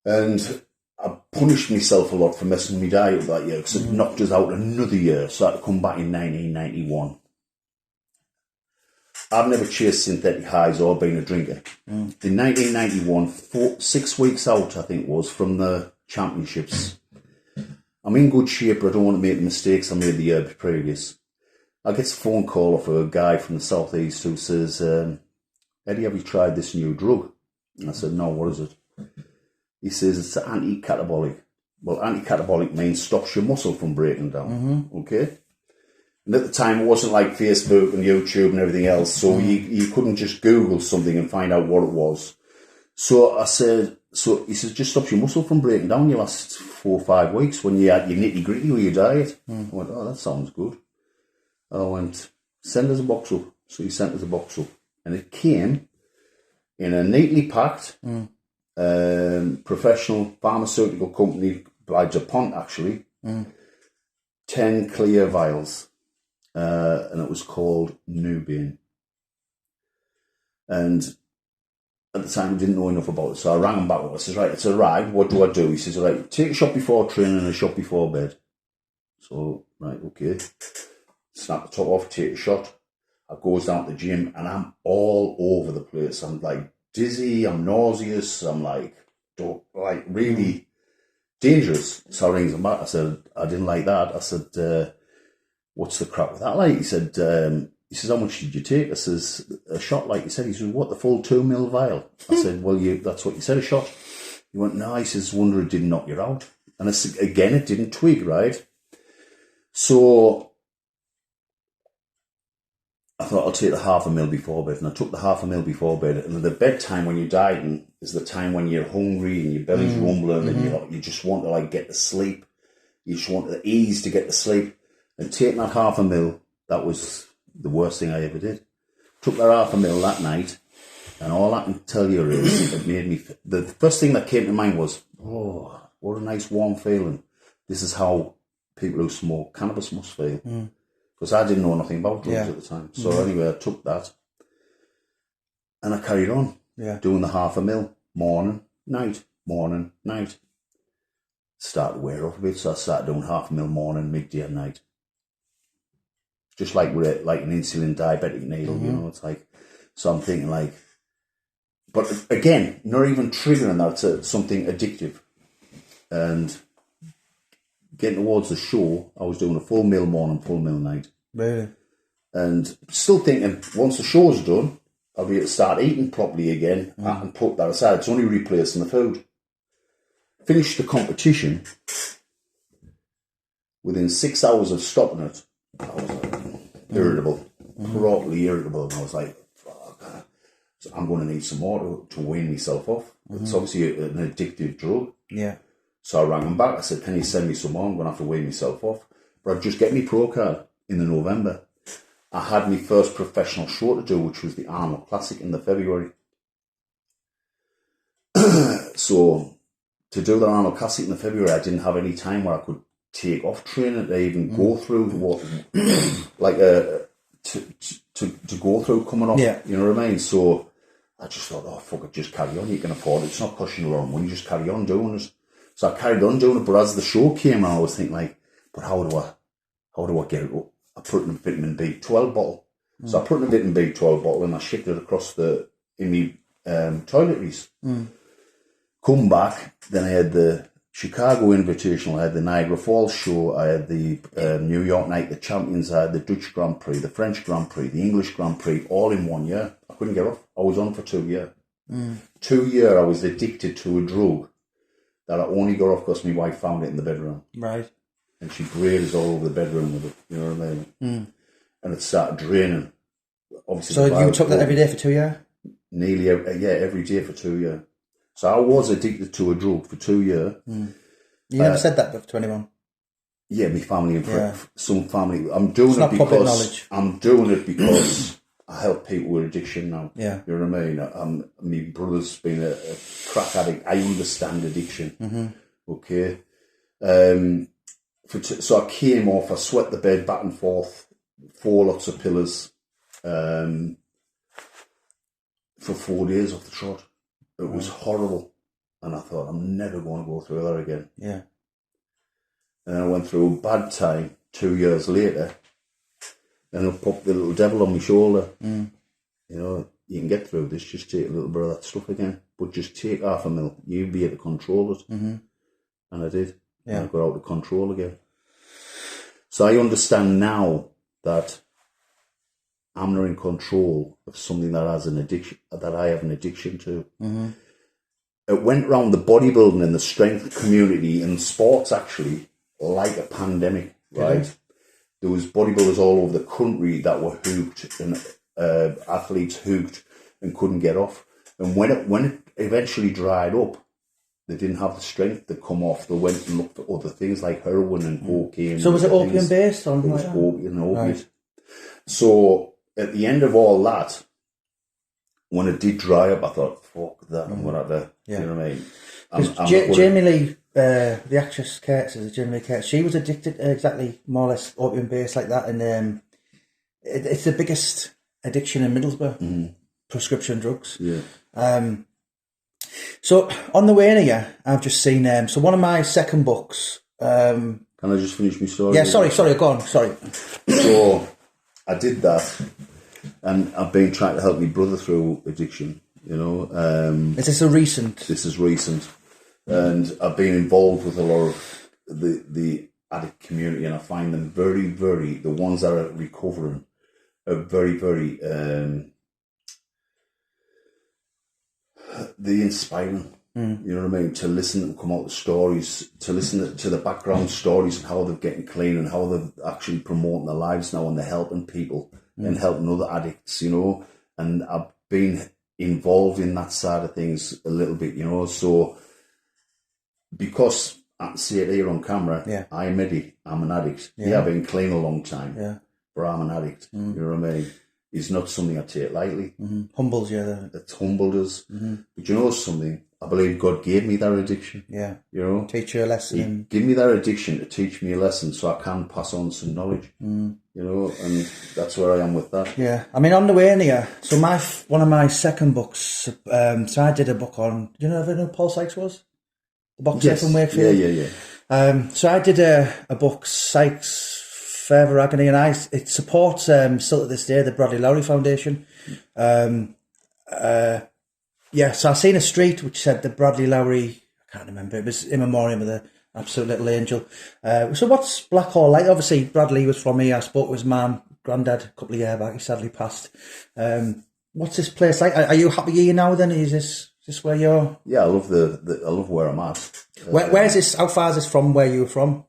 And I punished myself a lot for messing my diet up that year because it knocked us out another year. So I had to come back in 1991. I've never chased synthetic highs or been a drinker. In 1991, 6 weeks out, I think it was, from the championships, I'm in good shape, but I don't want to make the mistakes I made the year previous. I get a phone call off a guy from the southeast who says, Eddie, have you tried this new drug? And I said, no, what is it? He says, it's anti-catabolic. Well, anti-catabolic means stops your muscle from breaking down, okay? And at the time, it wasn't like Facebook and YouTube and everything else, so you couldn't just Google something and find out what it was. So I said, he says, just stops your muscle from breaking down your last 4 or 5 weeks when you had your nitty-gritty with your diet. I went, oh, that sounds good. I went, send us a box up. So he sent us a box up. And it came in a neatly packed professional pharmaceutical company by DuPont, actually. 10 clear vials. And it was called Nubian. And at the time, I didn't know enough about it. So I rang him back. I says, right, it's a ride. What do I do? He says, right, take a shot before training and a shot before bed. So, right, okay. Snap the top off, take a shot. I goes down to the gym and I'm all over the place. I'm like dizzy, I'm nauseous, I'm like really dangerous. So I rings him back. I said, I didn't like that. I said, what's the crap with that like? He said, how much did you take? I says, a shot, like you said. He said, what, the full 2 ml vial? I said, well, that's what you said, a shot. He went, no. He says, wonder it didn't knock you out. And I said, again, it didn't twig, right? So I thought I'll take the 0.5 ml before bed, and I took the 0.5 ml before bed. And the bedtime when you're dieting is the time when you're hungry and your belly's rumbling and you just want to like get to sleep. You just want the ease to get to sleep. And taking that 0.5 ml, that was the worst thing I ever did. Took that 0.5 ml that night, and all I can tell you is it made me. The first thing that came to mind was, oh, what a nice warm feeling. This is how people who smoke cannabis must feel. Because I didn't know nothing about drugs at the time. So anyway, I took that and I carried on doing the 0.5 ml, morning, night. Started to wear off a bit, so I started doing 0.5 ml morning, midday and night. Just like with like an insulin diabetic needle, you know, it's like, so I'm thinking like, but again, not even triggering that to something addictive. And getting towards the show, I was doing a full meal morning, full meal night. Really? And still thinking, once the show's done, I'll be able to start eating properly again. I can put that aside. It's only replacing the food. Finished the competition. Within 6 hours of stopping it, I was like, irritable, properly irritable. And I was like, fuck, so I'm going to need some more to wean myself off. It's obviously an addictive drug. Yeah. So I rang him back. I said, can you send me some more? I'm going to have to wean myself off. But I'd just get me pro card in the November. I had my first professional show to do, which was the Arnold Classic in the February. So to do the Arnold Classic in the February, I didn't have any time where I could take off training to even go through what, like, to go through coming off. Yeah. You know what I mean? So I just thought, oh, fuck it, just carry on. You can afford it. It's not costing you a lot of money. Just carry on doing it. So I carried on doing it, but as the show came on, I was thinking like, but how do I get it up? I put it in a vitamin B12 bottle. So I put it in a vitamin B12 bottle and I shipped it across in my toiletries. Come back, then I had the Chicago Invitational, I had the Niagara Falls show, I had the New York Night, the Champions, I had the Dutch Grand Prix, the French Grand Prix, the English Grand Prix, all in 1 year. I couldn't get off. I was on for 2 years. 2 years I was addicted to a drug that I only got off because my wife found it in the bedroom. Right. And she graded all over the bedroom with it, you know what I mean? And it started draining. Obviously, So you took that every day for 2 years? Nearly, every day for 2 years. So I was addicted to a drug for 2 years. You never said that to anyone? Yeah, my family and some family. I'm doing It's it not public because knowledge. I'm doing it because I help people with addiction now. Yeah. You know what I mean? My brother's been a crack addict. I understand addiction. Okay. So I came off, I sweat the bed back and forth, 4 lots of pillars, for 4 days off the trot. It was horrible. And I thought, I'm never going to go through that again. Yeah. And I went through a bad time 2 years later, and I popped the little devil on my shoulder. You know, you can get through this, just take a little bit of that stuff again, but just take 0.5 ml. You'll be able to control it. And I did. Yeah. And I got out of control again. So I understand now that I'm not in control of something that has an addiction, that I have an addiction to. It went round the bodybuilding and the strength community and sports actually like a pandemic, right? There was bodybuilders all over the country that were hooked and athletes hooked and couldn't get off. And when it eventually dried up, they didn't have the strength to come off. They went and looked for other things like heroin and cocaine. So was it opium based? Or it was opium and opiate. Right. So at the end of all that, when it did dry up, I thought, fuck that and whatever. Yeah. You know what I mean? Jamie Lee, the actress Jamie Lee Curtis, she was addicted exactly more or less opium based like that. And it's the biggest addiction in Middlesbrough, prescription drugs. Yeah. So on the way in here, I've just seen so one of my second books. Can I just finish my story? Yeah, sorry, go on, sorry. So I did that, and I've been trying to help my brother through addiction. You know, Is this a recent? this is recent, and I've been involved with a lot of the addict community, and I find them very, very, the ones that are recovering are very, very, they inspire them. You know what I mean? To listen and come out with stories, to listen to the background stories and how they're getting clean and how they're actually promoting their lives now, and they're helping people and helping other addicts, you know. And I've been involved in that side of things a little bit, you know. So because I can see it here on camera, I'm Eddy, I'm an addict. Yeah, I've been clean a long time, but I'm an addict. You know what I mean? It's not something I take lightly. Humbles you. It's humbled us. But you know something? I believe God gave me that addiction. Yeah. You know? Teach you a lesson. Give me that addiction to teach me a lesson so I can pass on some knowledge. You know, and that's where I am with that. Yeah. I mean, on the way in here, so one of my second books, so I did a book on, do you know who Paul Sykes was? The boxer from Wakefield? Yeah. So I did a book, Sykes, Further Agony, and it supports, still to this day, the Bradley Lowry Foundation. So I seen a street which said the Bradley Lowry, I can't remember, it was in memoriam of the absolute little angel. So what's Blackhall like? Obviously, Bradley was from here. I spoke to his mum, granddad, a couple of years back. He sadly passed. What's this place like? Are you happy here now then? Is this where you're? Yeah, I love I love where I'm at. Where's this? How far is this from where you were from?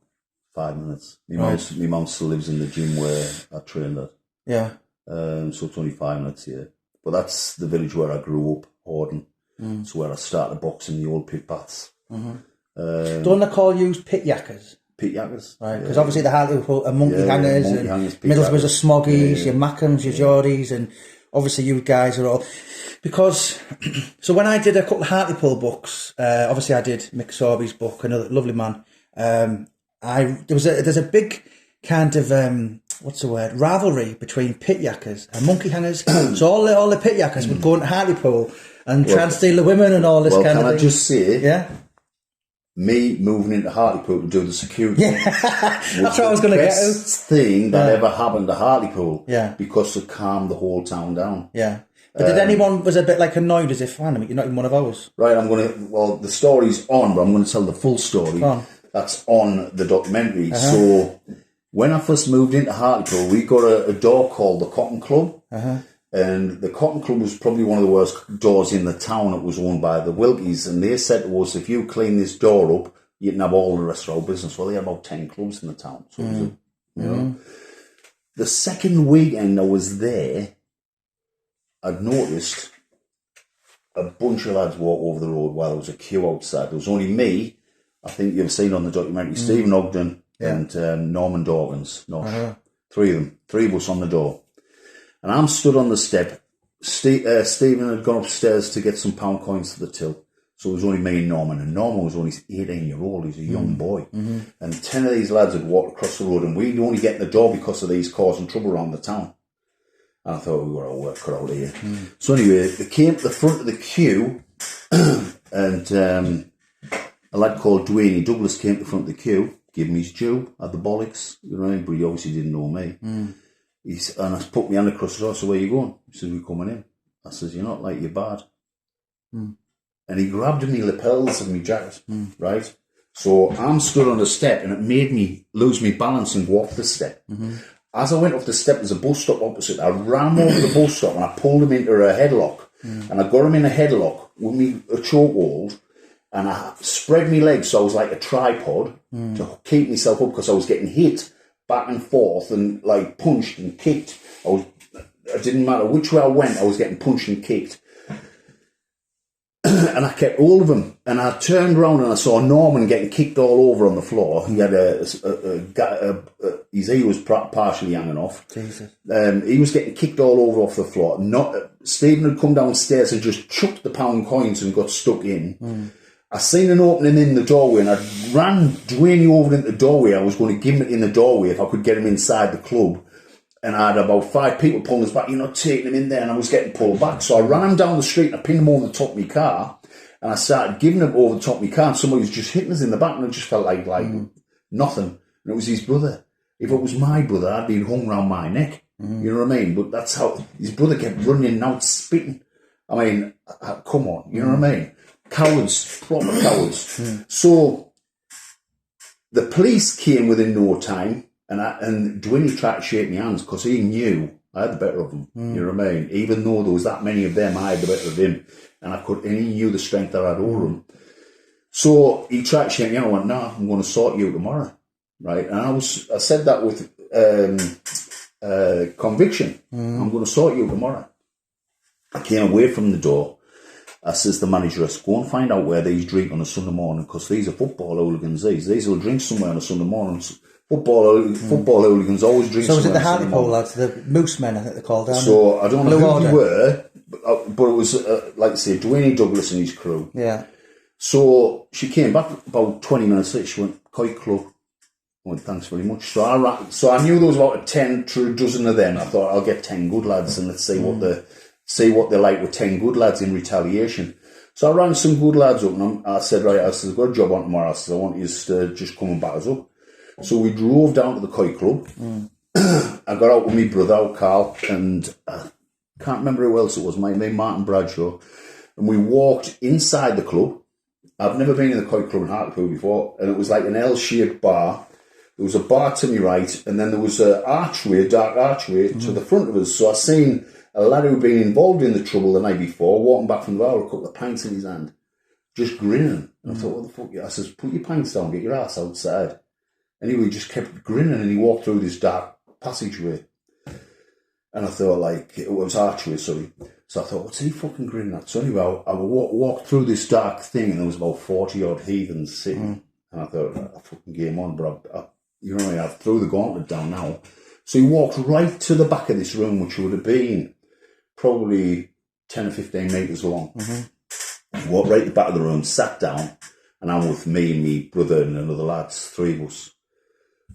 5 minutes. My mum still lives in the gym where I trained at. Yeah. So it's only 5 minutes here. But that's the village where I grew up, Horden. It's where I started boxing, the old pit baths. Don't they call you pit yackers? Pit yackers. Right, because obviously the Hartlepool are monkey hangers, and Middlesbrough's are smoggies, your Mackhams, your Geordies, and obviously you guys are all... Because, so when I did a couple of Hartlepool books, obviously I did Mick Sorby's book, another lovely man, there's a big kind of rivalry between pit yackers and monkey hangers. So all the pit yackers would go into Hartlepool and try and steal the women and all this kind of thing. Can I just say, yeah, me moving into Hartlepool to do the security, that's what I was going to get to. Best thing that ever happened to Hartlepool, because it calmed the whole town down. Yeah. But did anyone was a bit like annoyed as if, you're not even one of ours? Right, the story's on, but I'm going to tell the full story. That's on the documentary. So when I first moved into Hartlepool, we got a door called the Cotton Club. And the Cotton Club was probably one of the worst doors in the town. It was owned by the Wilkies. And they said to us, if you clean this door up, you can have all the rest of our business. Well, they had about 10 clubs in the town. So it was the second weekend I was there, I'd noticed a bunch of lads walk over the road while there was a queue outside. There was only me, I think you've seen on the documentary, Stephen Ogden and Norman Dawkins. Three of us on the door. And I'm stood on the step. Stephen had gone upstairs to get some pound coins to the till. So it was only me and Norman. And Norman was only 18-year-old. He's a young boy. And 10 of these lads had walked across the road. And we'd only get in the door because of these causing trouble around the town. And I thought we were all work cut out here. So anyway, they came to the front of the queue. And a lad called Dwayne Douglas came to the front of the queue. Gave him his due. Had the bollocks. You know, but he obviously didn't know me. And I put my hand across the door. So where you going? He says, we're coming in. I says, you're not like you're bad. And he grabbed me lapels of my jacket, right? So I'm stood on the step and it made me lose my balance and go off the step. As I went off the step, there's a bus stop opposite. I ran over the bus stop and I pulled him into a headlock. And I got him in a headlock with me a chokehold. And I spread my legs so I was like a tripod to keep myself up because I was getting hit back and forth and like punched and kicked. It didn't matter which way I went, I was getting punched and kicked. And I kept all of them. And I turned around and I saw Norman getting kicked all over on the floor. He had his ear was partially hanging off. Jesus. He was getting kicked all over off the floor. Stephen had come downstairs and just chucked the pound coins and got stuck in. I seen an opening in the doorway and I ran Dwayne over into the doorway. I was going to give him it in the doorway if I could get him inside the club. And I had about 5 people pulling us back, taking him in there, and I was getting pulled back. So I ran him down the street and I pinned him over the top of my car, and I started giving him over the top of my car, and somebody was just hitting us in the back, and it just felt like nothing. And it was his brother. If it was my brother, I'd been hung round my neck. You know what I mean? But that's how his brother kept running in and out, spitting. I mean, come on, you know what I mean? Cowards, proper cowards. So the police came within no time, and Dwayne tried to shake my hands because he knew I had the better of him. You know what I mean? Even though there was that many of them, I had the better of him, and he knew the strength that I had over him. So he tried to shake me hand. I went, "No, I'm going to sort you tomorrow." Right? And I said that with conviction. I'm going to sort you tomorrow. I came away from the door. I says to the manager, go and find out where these drink on a Sunday morning, because these are football hooligans. These will drink somewhere on a Sunday morning. Football hooligans always drink. So was somewhere it the Hartlepool lads, the Moose Men, I think they're called? So I don't know who they were, but it was like I say, Dwayne Douglas and his crew. Yeah. So she came back about 20 minutes later. She went, "Kite Club." I went, "Thanks very much." So I knew there was about 10 to a dozen of them. I thought, I'll get 10 good lads, and let's see what they're like with 10 good lads in retaliation. So I rang some good lads up, and I said, right, I've got a job on tomorrow. I said, I want you to just come and back us up. So we drove down to the Kite Club. I got out with my brother, Carl, and I can't remember who else it was, my mate Martin Bradshaw, and we walked inside the club. I've never been in the Kite Club in Hartlepool before, and it was like an L-shaped bar. There was a bar to my right, and then there was a dark archway to the front of us. So I seen a lad who'd been involved in the trouble the night before, walking back from the bar with a couple of pints in his hand, just grinning. And I thought, what the fuck? I says, put your pints down, get your ass outside. Anyway, he just kept grinning, and he walked through this dark passageway. And I thought, like, it was archway, sorry. So I thought, what's he fucking grinning at? So anyway, I walked through this dark thing, and there was about 40-odd heathens sitting. And I thought, I fucking game on, but I threw the gauntlet down now. So he walked right to the back of this room, which would have been probably 10 or 15 metres long. He walked right to the back of the room, sat down, and I'm with me and my brother and another lads, 3 of us.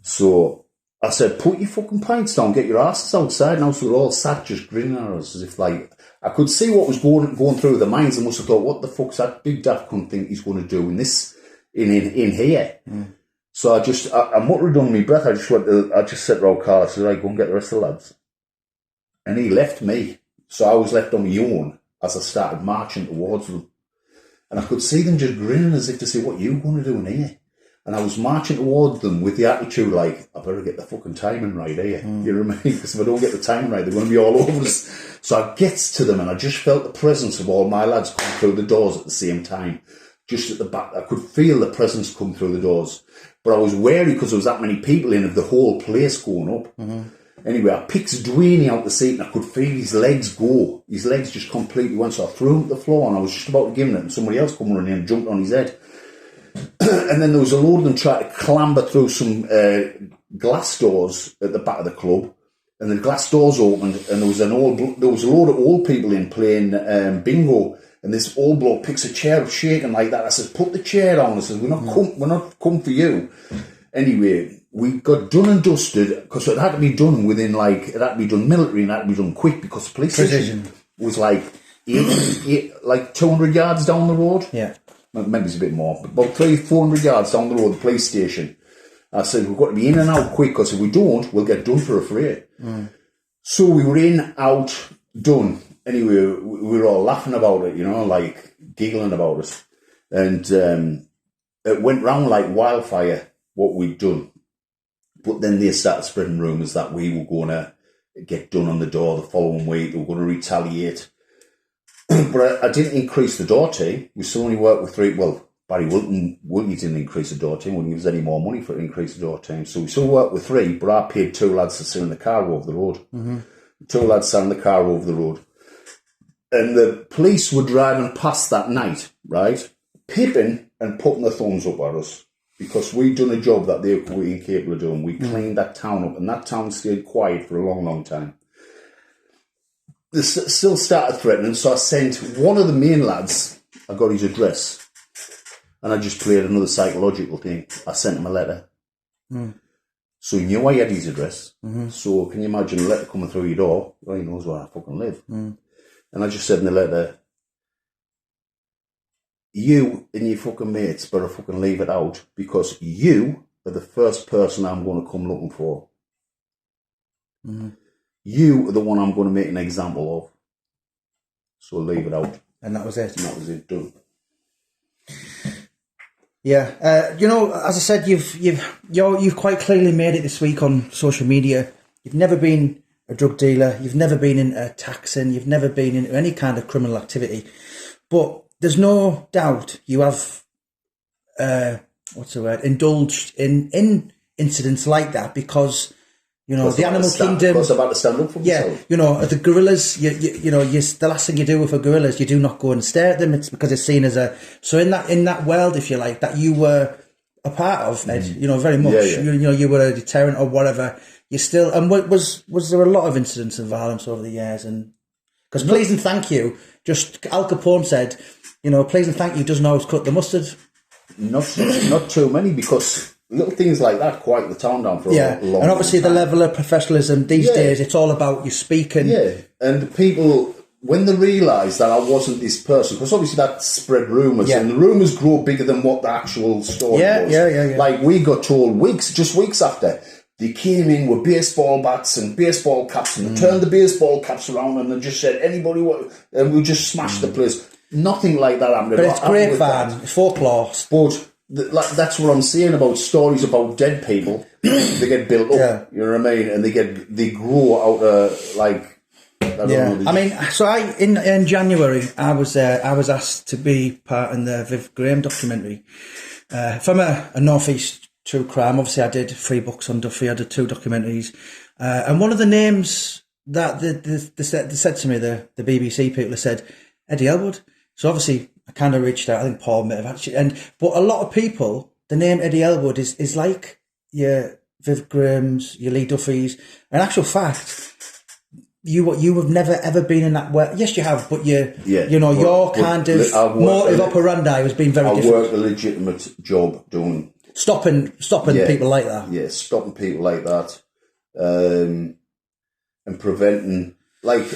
So I said, put your fucking pints down, get your asses outside now. So they're all sat just grinning at us as if, like, I could see what was going through their minds. They must have thought, what the fuck's that big daft cunt think he's going to do in this, in here? So I muttered under my breath. I just said to old Carl, I said, right, go and get the rest of the lads. And he left me. So I was left on my own as I started marching towards them. And I could see them just grinning as if to say, what are you going to do in here? And I was marching towards them with the attitude like, I better get the fucking timing right here. You know what I mean? Because if I don't get the timing right, they're going to be all over us. So I gets to them, and I just felt the presence of all my lads come through the doors at the same time. Just at the back, I could feel the presence come through the doors. But I was wary because there was that many people in of the whole place going up. Anyway, I picked Dwayne out the seat, and I could feel his legs go. His legs just completely went. So I threw him to the floor, and I was just about to give him it, and somebody else come running in and jumped on his head. And then there was a load of them trying to clamber through some glass doors at the back of the club. And the glass doors opened, and there was a load of old people in playing bingo. And this old bloke picks a chair up, shaking like that. I said, put the chair down. I said, we're not come for you. Anyway, we got done and dusted, because it had to be done within, like, it had to be done military, and it had to be done quick, because the police station was like 200 yards down the road. Yeah. Maybe it's a bit more, but about 300-400 yards down the road, the police station. I said, we've got to be in and out quick, because if we don't, we'll get done for a fray. So we were in, out, done. Anyway, we were all laughing about it, like giggling about it. And it went round like wildfire, what we'd done. But then they started spreading rumours that we were going to get done on the door the following week. They were going to retaliate. But I didn't increase the door team. We still only worked with 3. Well, Barry Wilton didn't increase the door team. Wouldn't give us any more money for it to increase the door team. So we still worked with 3, but I paid 2 lads to sit in the car over the road. 2 lads sat in the car over the road. And the police were driving past that night, right? Pipping and putting their thumbs up at us. Because we'd done a job that they were incapable of doing. We cleaned that town up, and that town stayed quiet for a long, long time. They still started threatening, so I sent one of the main lads, I got his address, and I just played another psychological thing. I sent him a letter. So he knew I had his address. So can you imagine a letter coming through your door? Well, he knows where I fucking live. And I just said in the letter, you and your fucking mates better fucking leave it out, because you are the first person I'm going to come looking for. You are the one I'm going to make an example of. So leave it out. And that was it. And that was it, done. Yeah, you know, as I said, you've quite clearly made it this week on social media. You've never been a drug dealer. You've never been into taxing. You've never been into any kind of criminal activity. But there's no doubt you have, indulged in incidents like that, because, you know, the animal kingdom. Because about to stand up for myself. You know, the gorillas. The last thing you do with a gorilla is you do not go and stare at them. It's because it's seen as a. So in that world, if you like, that you were a part of, Ed. You know, very much. You know, you were a deterrent or whatever. You still. And was there a lot of incidents of violence over the years? And because please and thank you. Just Al Capone said, you know, please and thank you doesn't always cut the mustard. Not too many, because little things like that quiet the town down for a long and obviously time. The level of professionalism these days, it's all about you speaking. Yeah, and the people, when they realised that I wasn't this person, because obviously that spread rumours, and the rumours grow bigger than what the actual story was. Yeah. Like, we got told weeks after, they came in with baseball bats and baseball caps, and they turned the baseball caps around and they just said, anybody want, and we just smashed the place. Nothing like that happened. But it's grapevine, it's folklore. But that's what I'm saying about stories about dead people. They get built up, you know what I mean? And they grow out of, like, I don't know. I mean, so in January, I was asked to be part in the Viv Graham documentary. From a North East true crime, obviously I did 3 books on Duffy, I did 2 documentaries. And one of the names that they said to me, the BBC people, said, Eddy Ellwood. So obviously I kind of reached out. I think Paul may have actually, but a lot of people, the name Eddy Ellwood is like your Viv Grahams, your Lee Duffys. In actual fact, you have never ever been in that way. Yes, you have, but your kind of motive operandi has been very different. I work a legitimate job doing stopping people like that. Yeah, stopping people like that, and preventing, like.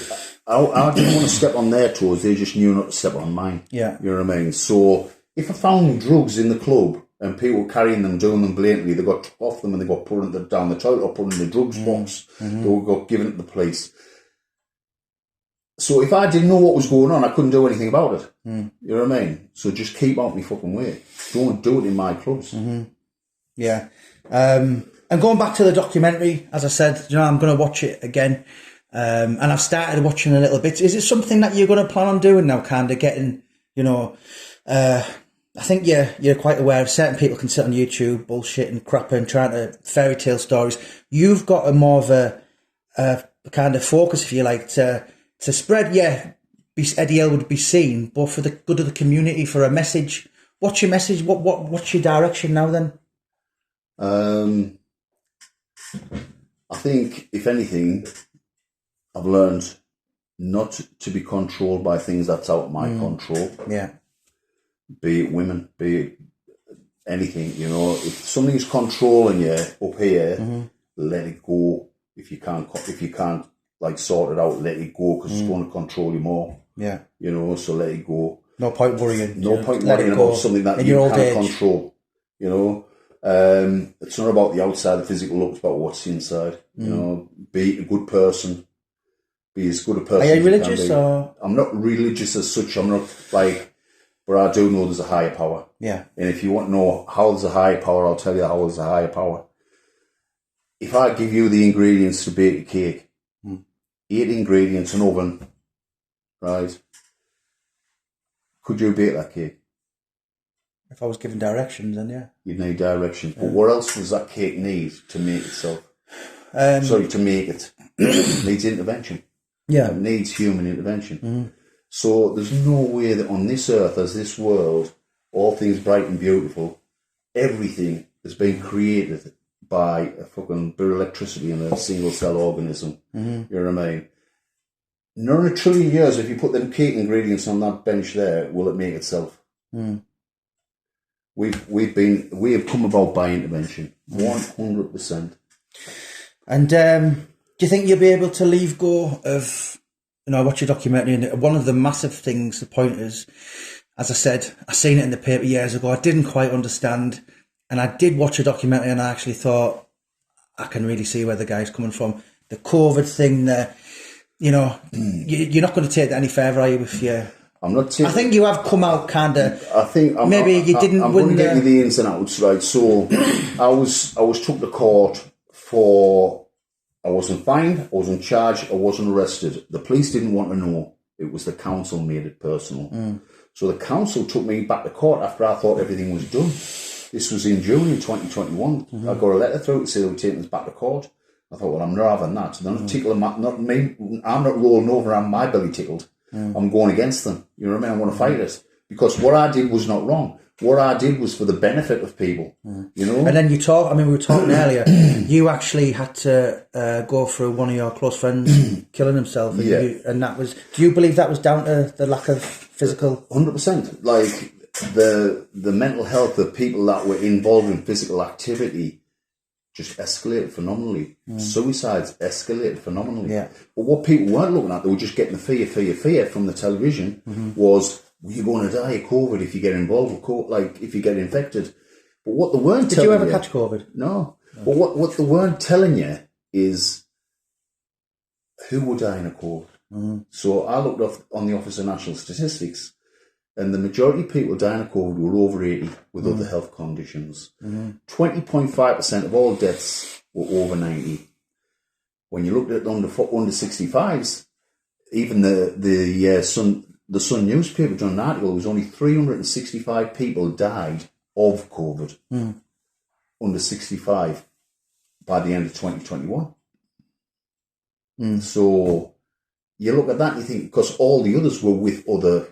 I didn't want to step on their toes, they just knew not to step on mine. Yeah. You know what I mean? So if I found drugs in the club and people were carrying them, doing them blatantly, they got took off them and they got put down the toilet or put in the drugs box, they got given to the police. So if I didn't know what was going on, I couldn't do anything about it. You know what I mean? So just keep out my fucking way. Don't do it in my clubs. Yeah. And going back to the documentary, as I said, you know, I'm going to watch it again. And I've started watching a little bit. Is it something that you're going to plan on doing now, kind of getting, you know, I think you're quite aware of certain people can sit on YouTube bullshitting, crapping, trying to fairy tale stories. You've got a more of a kind of focus, if you like, to spread, Eddy Ellwood be seen, but for the good of the community, for a message. What's your message? What's your direction now then? I think, if anything, I've learned not to be controlled by things that's out of my control. Yeah. Be it women, be it anything, you know. If something's controlling you up here, let it go. If you can't like sort it out, let it go, because it's going to control you more. Yeah. You know, so let it go. No point worrying. No point worrying about something that you can't control. You know. It's not about the outside, the physical look, it's about what's inside. You know, be a good person. Be as good a person. Are you religious or? I'm not religious as such. I'm not like, but I do know there's a higher power. Yeah. And if you want to know how there's a higher power, I'll tell you how there's a higher power. If I give you the ingredients to bake a cake, 8 ingredients, an oven, right? Could you bake that cake? If I was given directions, then yeah. You'd need directions. But what else does that cake need to make itself? To make it. It needs intervention. Yeah. It needs human intervention. So there's no way that on this earth, as this world, all things bright and beautiful, everything has been created by a fucking bit of electricity in a single cell organism. You know what I mean? Not in a trillion years, if you put them cake ingredients on that bench there, will it make itself? We have come about by intervention, 100%. And do you think you'll be able to leave go of, watch your documentary, and one of the massive things, the point is, as I said, I seen it in the paper years ago, I didn't quite understand, and I did watch a documentary and I actually thought, I can really see where the guy's coming from. The COVID thing, you're not going to take that any further, are you, if you... I'm not taking... I think you have come out kind of... I think... I'm going to get you the ins and outs, right? So, I was took to court for... I wasn't fined, I wasn't charged, I wasn't arrested. The police didn't want to know. It was the council made it personal. So the council took me back to court after I thought everything was done. This was in June in 2021. I got a letter through to say they were taking us back to court. I thought, well, I'm not having that. They're not tickling not me. I'm not rolling over and my belly tickled. I'm going against them. You know what I mean? I want to fight it. Because what I did was not wrong. What I did was for the benefit of people, you know? And then we were talking earlier, you actually had to go through one of your close friends killing himself. And that was, do you believe that was down to the lack of physical? 100%. Like, the mental health of people that were involved in physical activity just escalated phenomenally. Suicides escalated phenomenally. Yeah. But what people weren't looking at, they were just getting the fear from the television was, well, you're going to die of COVID if you get involved with COVID, like if you get infected. But what they weren't telling you... Did you ever catch COVID? No. But what they weren't telling you is who were dying of COVID. So I looked up on the Office of National Statistics, and the majority of people dying of COVID were over 80 with other health conditions. 20.5% of all deaths were over 90. When you looked at under 65s, even the Sun newspaper done an article, there was only 365 people died of COVID under 65 by the end of 2021. So you look at that and you think, because all the others were with other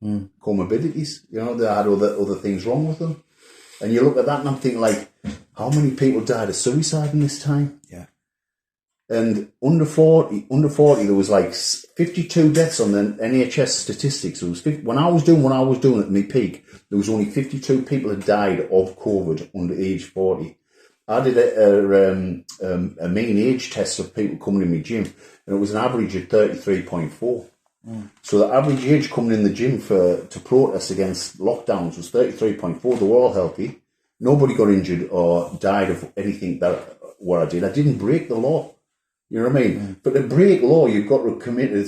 comorbidities, they had other things wrong with them. And you look at that and I'm thinking, like, how many people died of suicide in this time? Yeah. And under 40, there was like 52 deaths on the NHS statistics. It was when I was doing at my peak, there was only 52 people that died of COVID under age 40. I did a mean age test of people coming in my gym, and it was an average of 33.4. So the average age coming in the gym to protest against lockdowns was 33.4. They were all healthy. Nobody got injured or died of anything what I did. I didn't break the law. You know what I mean? But to break law, you've got to have committed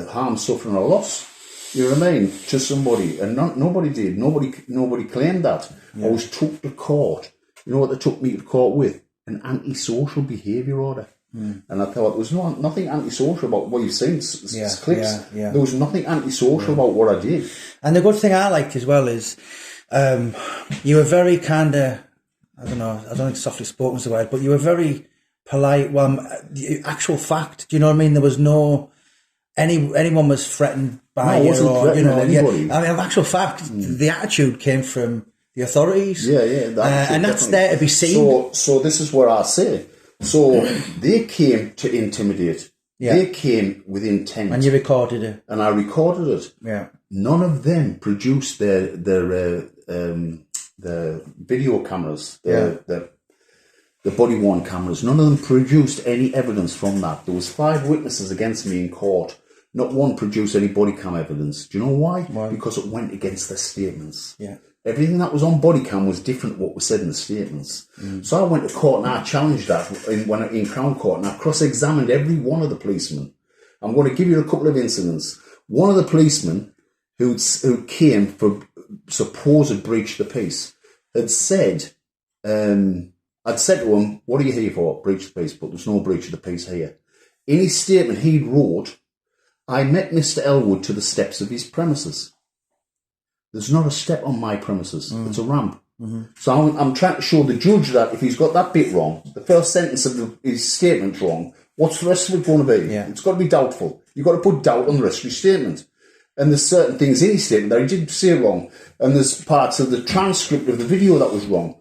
harm, suffering, or loss. You know what I mean? To somebody, and nobody did. Nobody claimed that. I was took to court. You know what they took me to court with? An antisocial behaviour order. And I thought there was nothing antisocial about what you've seen. Clips. There was nothing antisocial about what I did. And the good thing I liked as well is you were very kind of, I don't think softly spoken is the word, but you were very polite. Well, the actual fact, do you know what I mean? There was no anyone was threatened by you, or anybody. I mean, actual fact, the attitude came from the authorities. And that's there to be seen. So this is what I say. So they came to intimidate. Yeah. They came with intent. And you recorded it. And I recorded it. Yeah. None of them produced their video cameras, the body-worn cameras. None of them produced any evidence from that. There was 5 witnesses against me in court. Not one produced any body cam evidence. Do you know why? Because it went against their statements. Yeah. Everything that was on body cam was different to what was said in the statements. So I went to court and I challenged that in Crown Court, and I cross-examined every one of the policemen. I'm going to give you a couple of incidents. One of the policemen who came for supposed breach of the peace had said, I'd said to him, what are you here for? Breach of the peace, but there's no breach of the peace here. In his statement he wrote, I met Mr. Ellwood to the steps of his premises. There's not a step on my premises. It's a ramp. So I'm trying to show the judge that if he's got that bit wrong, the first sentence of his statement's wrong, what's the rest of it going to be? Yeah. It's got to be doubtful. You've got to put doubt on the rest of his statement. And there's certain things in his statement that he did say wrong. And there's parts of the transcript of the video that was wrong.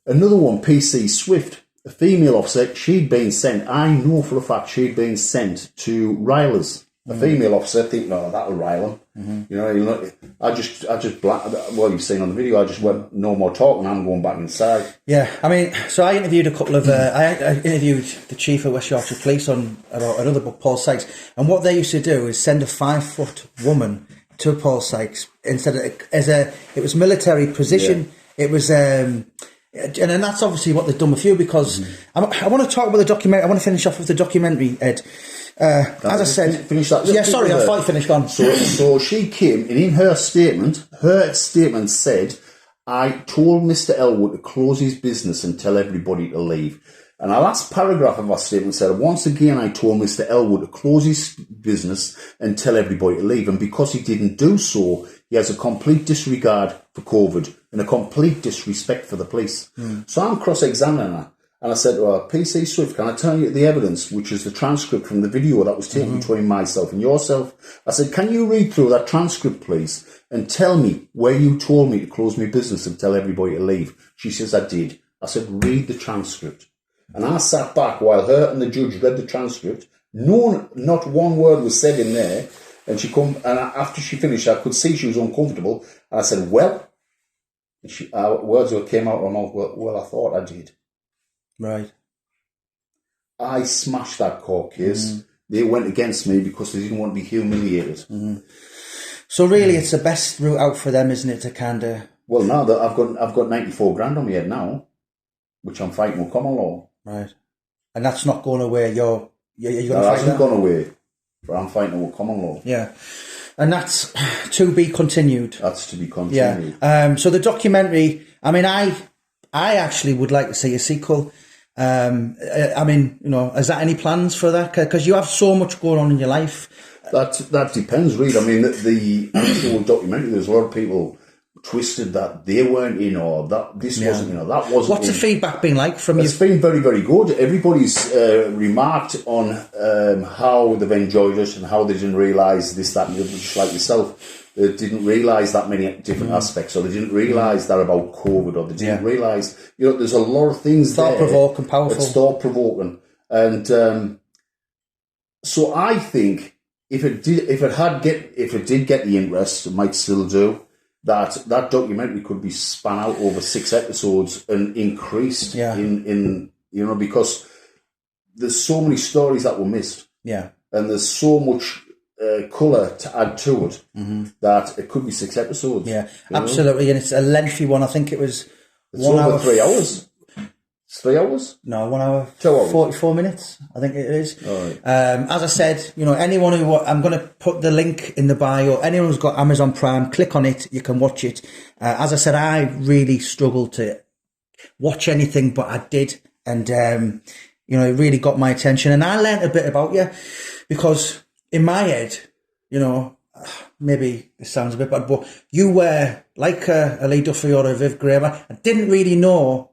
Another one, PC Swift, a female officer, she'd been sent, I know for a fact she'd been sent to Ryler's A female officer thinking, oh, that'll rile him. You know, I just well, you've seen on the video, I just went, no more talking, I'm going back inside. Yeah, I mean, so I interviewed a couple of, I interviewed the chief of West Yorkshire Police on about another book, Paul Sykes, and what they used to do is send a 5-foot woman to Paul Sykes instead of, it was military position, it was, and then that's obviously what they've done with you, because I want to talk about the documentary, I want to finish off with the documentary, Ed. As I said, finish that. Yeah, sorry, I thought you finished on. So she came, and in her statement said, I told Mr. Ellwood to close his business and tell everybody to leave. And the last paragraph of her statement said, once again, I told Mr. Ellwood to close his business and tell everybody to leave. And because he didn't do so, he has a complete disregard for COVID and a complete disrespect for the police. So I'm cross-examining her. And I said to her, PC Swift, can I turn you to the evidence, which is the transcript from the video that was taken between myself and yourself? I said, can you read through that transcript, please, and tell me where you told me to close my business and tell everybody to leave? She says, I did. I said, read the transcript. And I sat back while her and the judge read the transcript. Not one word was said in there. And after she finished, I could see she was uncomfortable. And I said, well, words came out of her mouth, well, I thought I did. Right. I smashed that court case. They went against me because they didn't want to be humiliated. So really, it's the best route out for them, isn't it, to kind of... Well, now that I've got 94 grand on my head now, which I'm fighting with common law. Right. And that's not going away. You're going to fight that hasn't that? Gone away, but I'm fighting with common law. Yeah. And that's to be continued. That's to be continued. Yeah. So the documentary, I mean, I actually would like to see a sequel. I mean, you know, is that any plans for that? Because you have so much going on in your life. That depends, really. I mean, the actual documentary, there's a lot of people twisted that they weren't in, or that this wasn't, you know, that wasn't. What's the feedback been like from you? It's been very, very good. Everybody's remarked on how they've enjoyed it and how they didn't realise this, that, and the other, just like yourself. They didn't realise that many different aspects, or they didn't realise that about COVID, or they didn't realise, you know, there's a lot of things thought-provoking, powerful. It's thought-provoking. And so I think if it did get the interest, it might still do, that documentary could be spun out over 6 episodes and increased in you know, because there's so many stories that were missed. Yeah. And there's so much colour to add to it that it could be 6 episodes. Yeah, absolutely. And it's a lengthy one. I think it's 1 hour. 3 hours. It's 3 hours? No, 1 hour, 2 hours. 44 minutes, I think it is. All right. As I said, you know, anyone who, I'm going to put the link in the bio, anyone who's got Amazon Prime, click on it, you can watch it. As I said, I really struggled to watch anything, but I did. And, you know, it really got my attention. And I learnt a bit about you, because in my head, you know, maybe this sounds a bit bad, but you were like a Lee Duffy or a Viv Graham. I didn't really know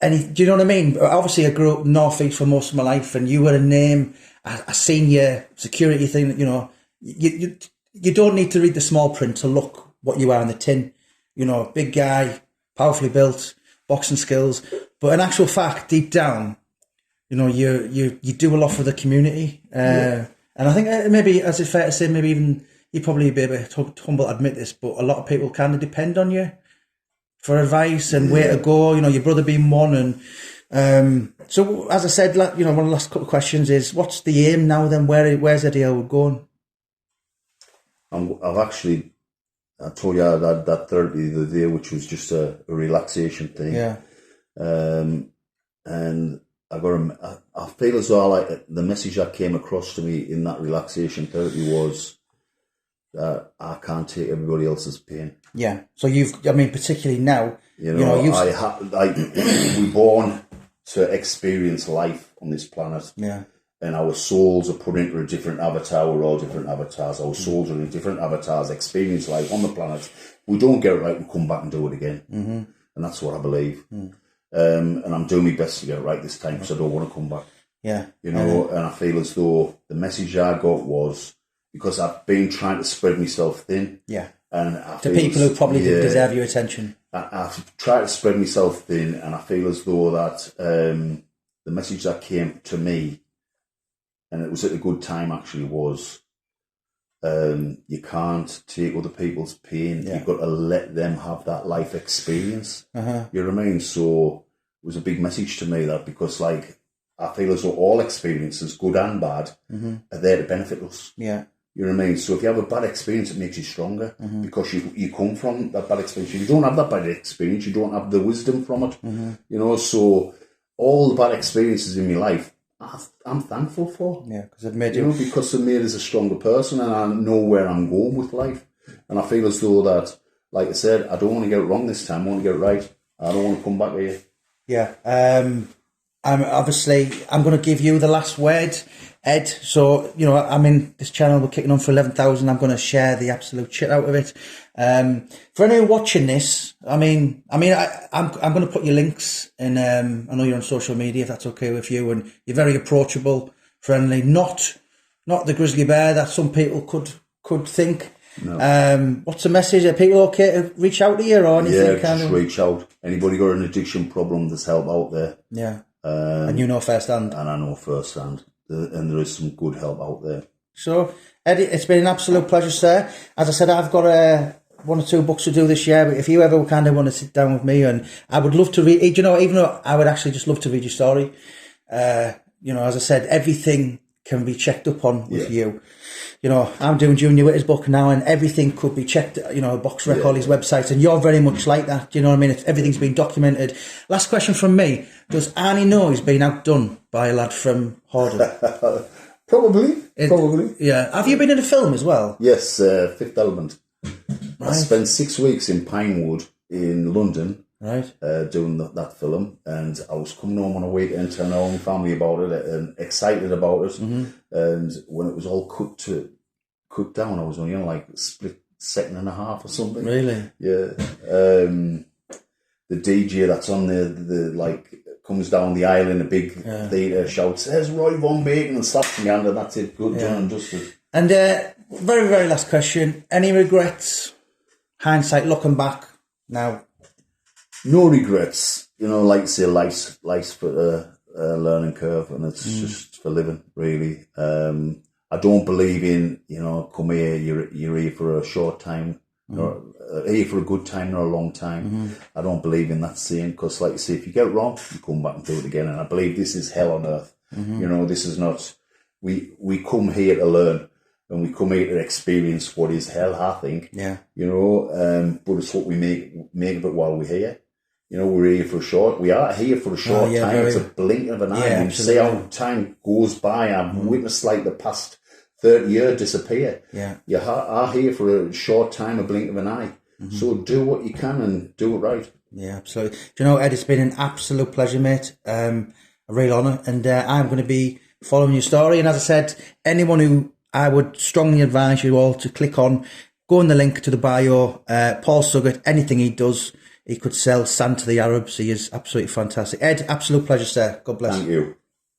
any, do you know what I mean? Obviously, I grew up North East for most of my life, and you were a name. I seen your security thing. You know, you don't need to read the small print to look what you are in the tin. You know, big guy, powerfully built, boxing skills. But in actual fact, deep down, you know, you do a lot for the community. And I think maybe, as it's fair to say, maybe even you probably be a bit humble to admit this, but a lot of people kind of depend on you for advice and where to go. You know, your brother being one, and so as I said, you know, one of the last couple of questions is, what's the aim now? Then where's Eddy Ellwood going? I told you I had that therapy the other day, which was just a relaxation thing. Yeah. And I feel as though the message that came across to me in that relaxation therapy was that I can't take everybody else's pain. Yeah. So particularly now, we're born to experience life on this planet. Yeah. And our souls are put into a different avatar. We're all different avatars. Our souls are in different avatars, experience life on the planet. We don't get it right, we come back and do it again. Mm-hmm. And that's what I believe. And I'm doing my best to get it right this time, because I don't want to come back. Yeah. You know, and I feel as though the message I got was, because I've been trying to spread myself thin. Yeah. And to people who probably didn't deserve your attention. I've tried to spread myself thin, and I feel as though that the message that came to me, and it was at a good time actually, was You can't take other people's pain. Yeah. You've got to let them have that life experience. You know what I mean? So it was a big message to me, that, because like I feel as though all experiences, good and bad, are there to benefit us. Yeah. You know what I mean? So if you have a bad experience, it makes you stronger, because you come from that bad experience. If you don't have that bad experience, you don't have the wisdom from it. You know, so all the bad experiences in my life, I'm thankful for. Yeah, because they've made You know, because they made us a stronger person, and I know where I'm going with life. And I feel as though that, like I said, I don't want to get it wrong this time. I want to get it right. I don't want to come back here. Yeah. I'm going to give you the last word, Ed. So, you know, I'm in this channel, we're kicking on for 11,000. I'm going to share the absolute shit out of it. For anyone watching this, I'm going to put your links in. I know you're on social media, if that's okay with you, and you're very approachable, friendly, not the grizzly bear that some people could think. No. What's the message? Are people okay to reach out to you or anything? Yeah, just reach out. Anybody got an addiction problem, there's help out there. Yeah. And you know firsthand. And I know firsthand. And there is some good help out there. So, Eddie, it's been an absolute pleasure, sir. As I said, I've got one or two books to do this year, but if you ever kind of want to sit down with me, and I would love to read, you know, even though I would actually just love to read your story. You know, as I said, everything can be checked up on with you. You know, I'm doing Junior Witter's book now, and everything could be checked, you know, Box Rec, all these websites, and you're very much like that. You know what I mean? Everything's been documented. Last question from me. Does Arnie know he's been outdone by a lad from Horden? Probably. Yeah. Have you been in a film as well? Yes, Fifth Element. Right. I spent 6 weeks in Pinewood in London, right, doing that film, and I was coming home on a weekend telling my own family about it and excited about it. And when it was all cut down, I was only on like a split second and a half or something. Really? Yeah. The DJ that's on the like comes down the aisle in a big theatre, shouts, "There's Roy Von Bacon," and slaps me hand, and that's it. Good, done and dusted. And very, very last question. Any regrets? Hindsight, looking back now. No regrets. You know, like I say, life's for a learning curve, and it's just for living, really. I don't believe in, you know, come here, you're here for a short time, or here for a good time, not a long time. I don't believe in that saying, because, like you say, if you get it wrong, you come back and do it again. And I believe this is hell on earth. You know, this is not. We come here to learn, and we come here to experience what is hell, I think. Yeah. You know, but it's what we make of it while we're here. You know, we are here for a short time. It's a blink of an eye. Yeah, you see how time goes by. I've witnessed like the past 30 years disappear. Yeah. You are here for a short time, a blink of an eye. So do what you can and do it right. Yeah, absolutely. Do you know, Ed, it's been an absolute pleasure, mate. A real honour. And I'm going to be following your story. And as I said, anyone who I would strongly advise you all to click on, go in the link to the bio. Paul Suggett, anything he does, he could sell sand to the Arabs. He is absolutely fantastic. Ed, absolute pleasure, sir. God bless. Thank you.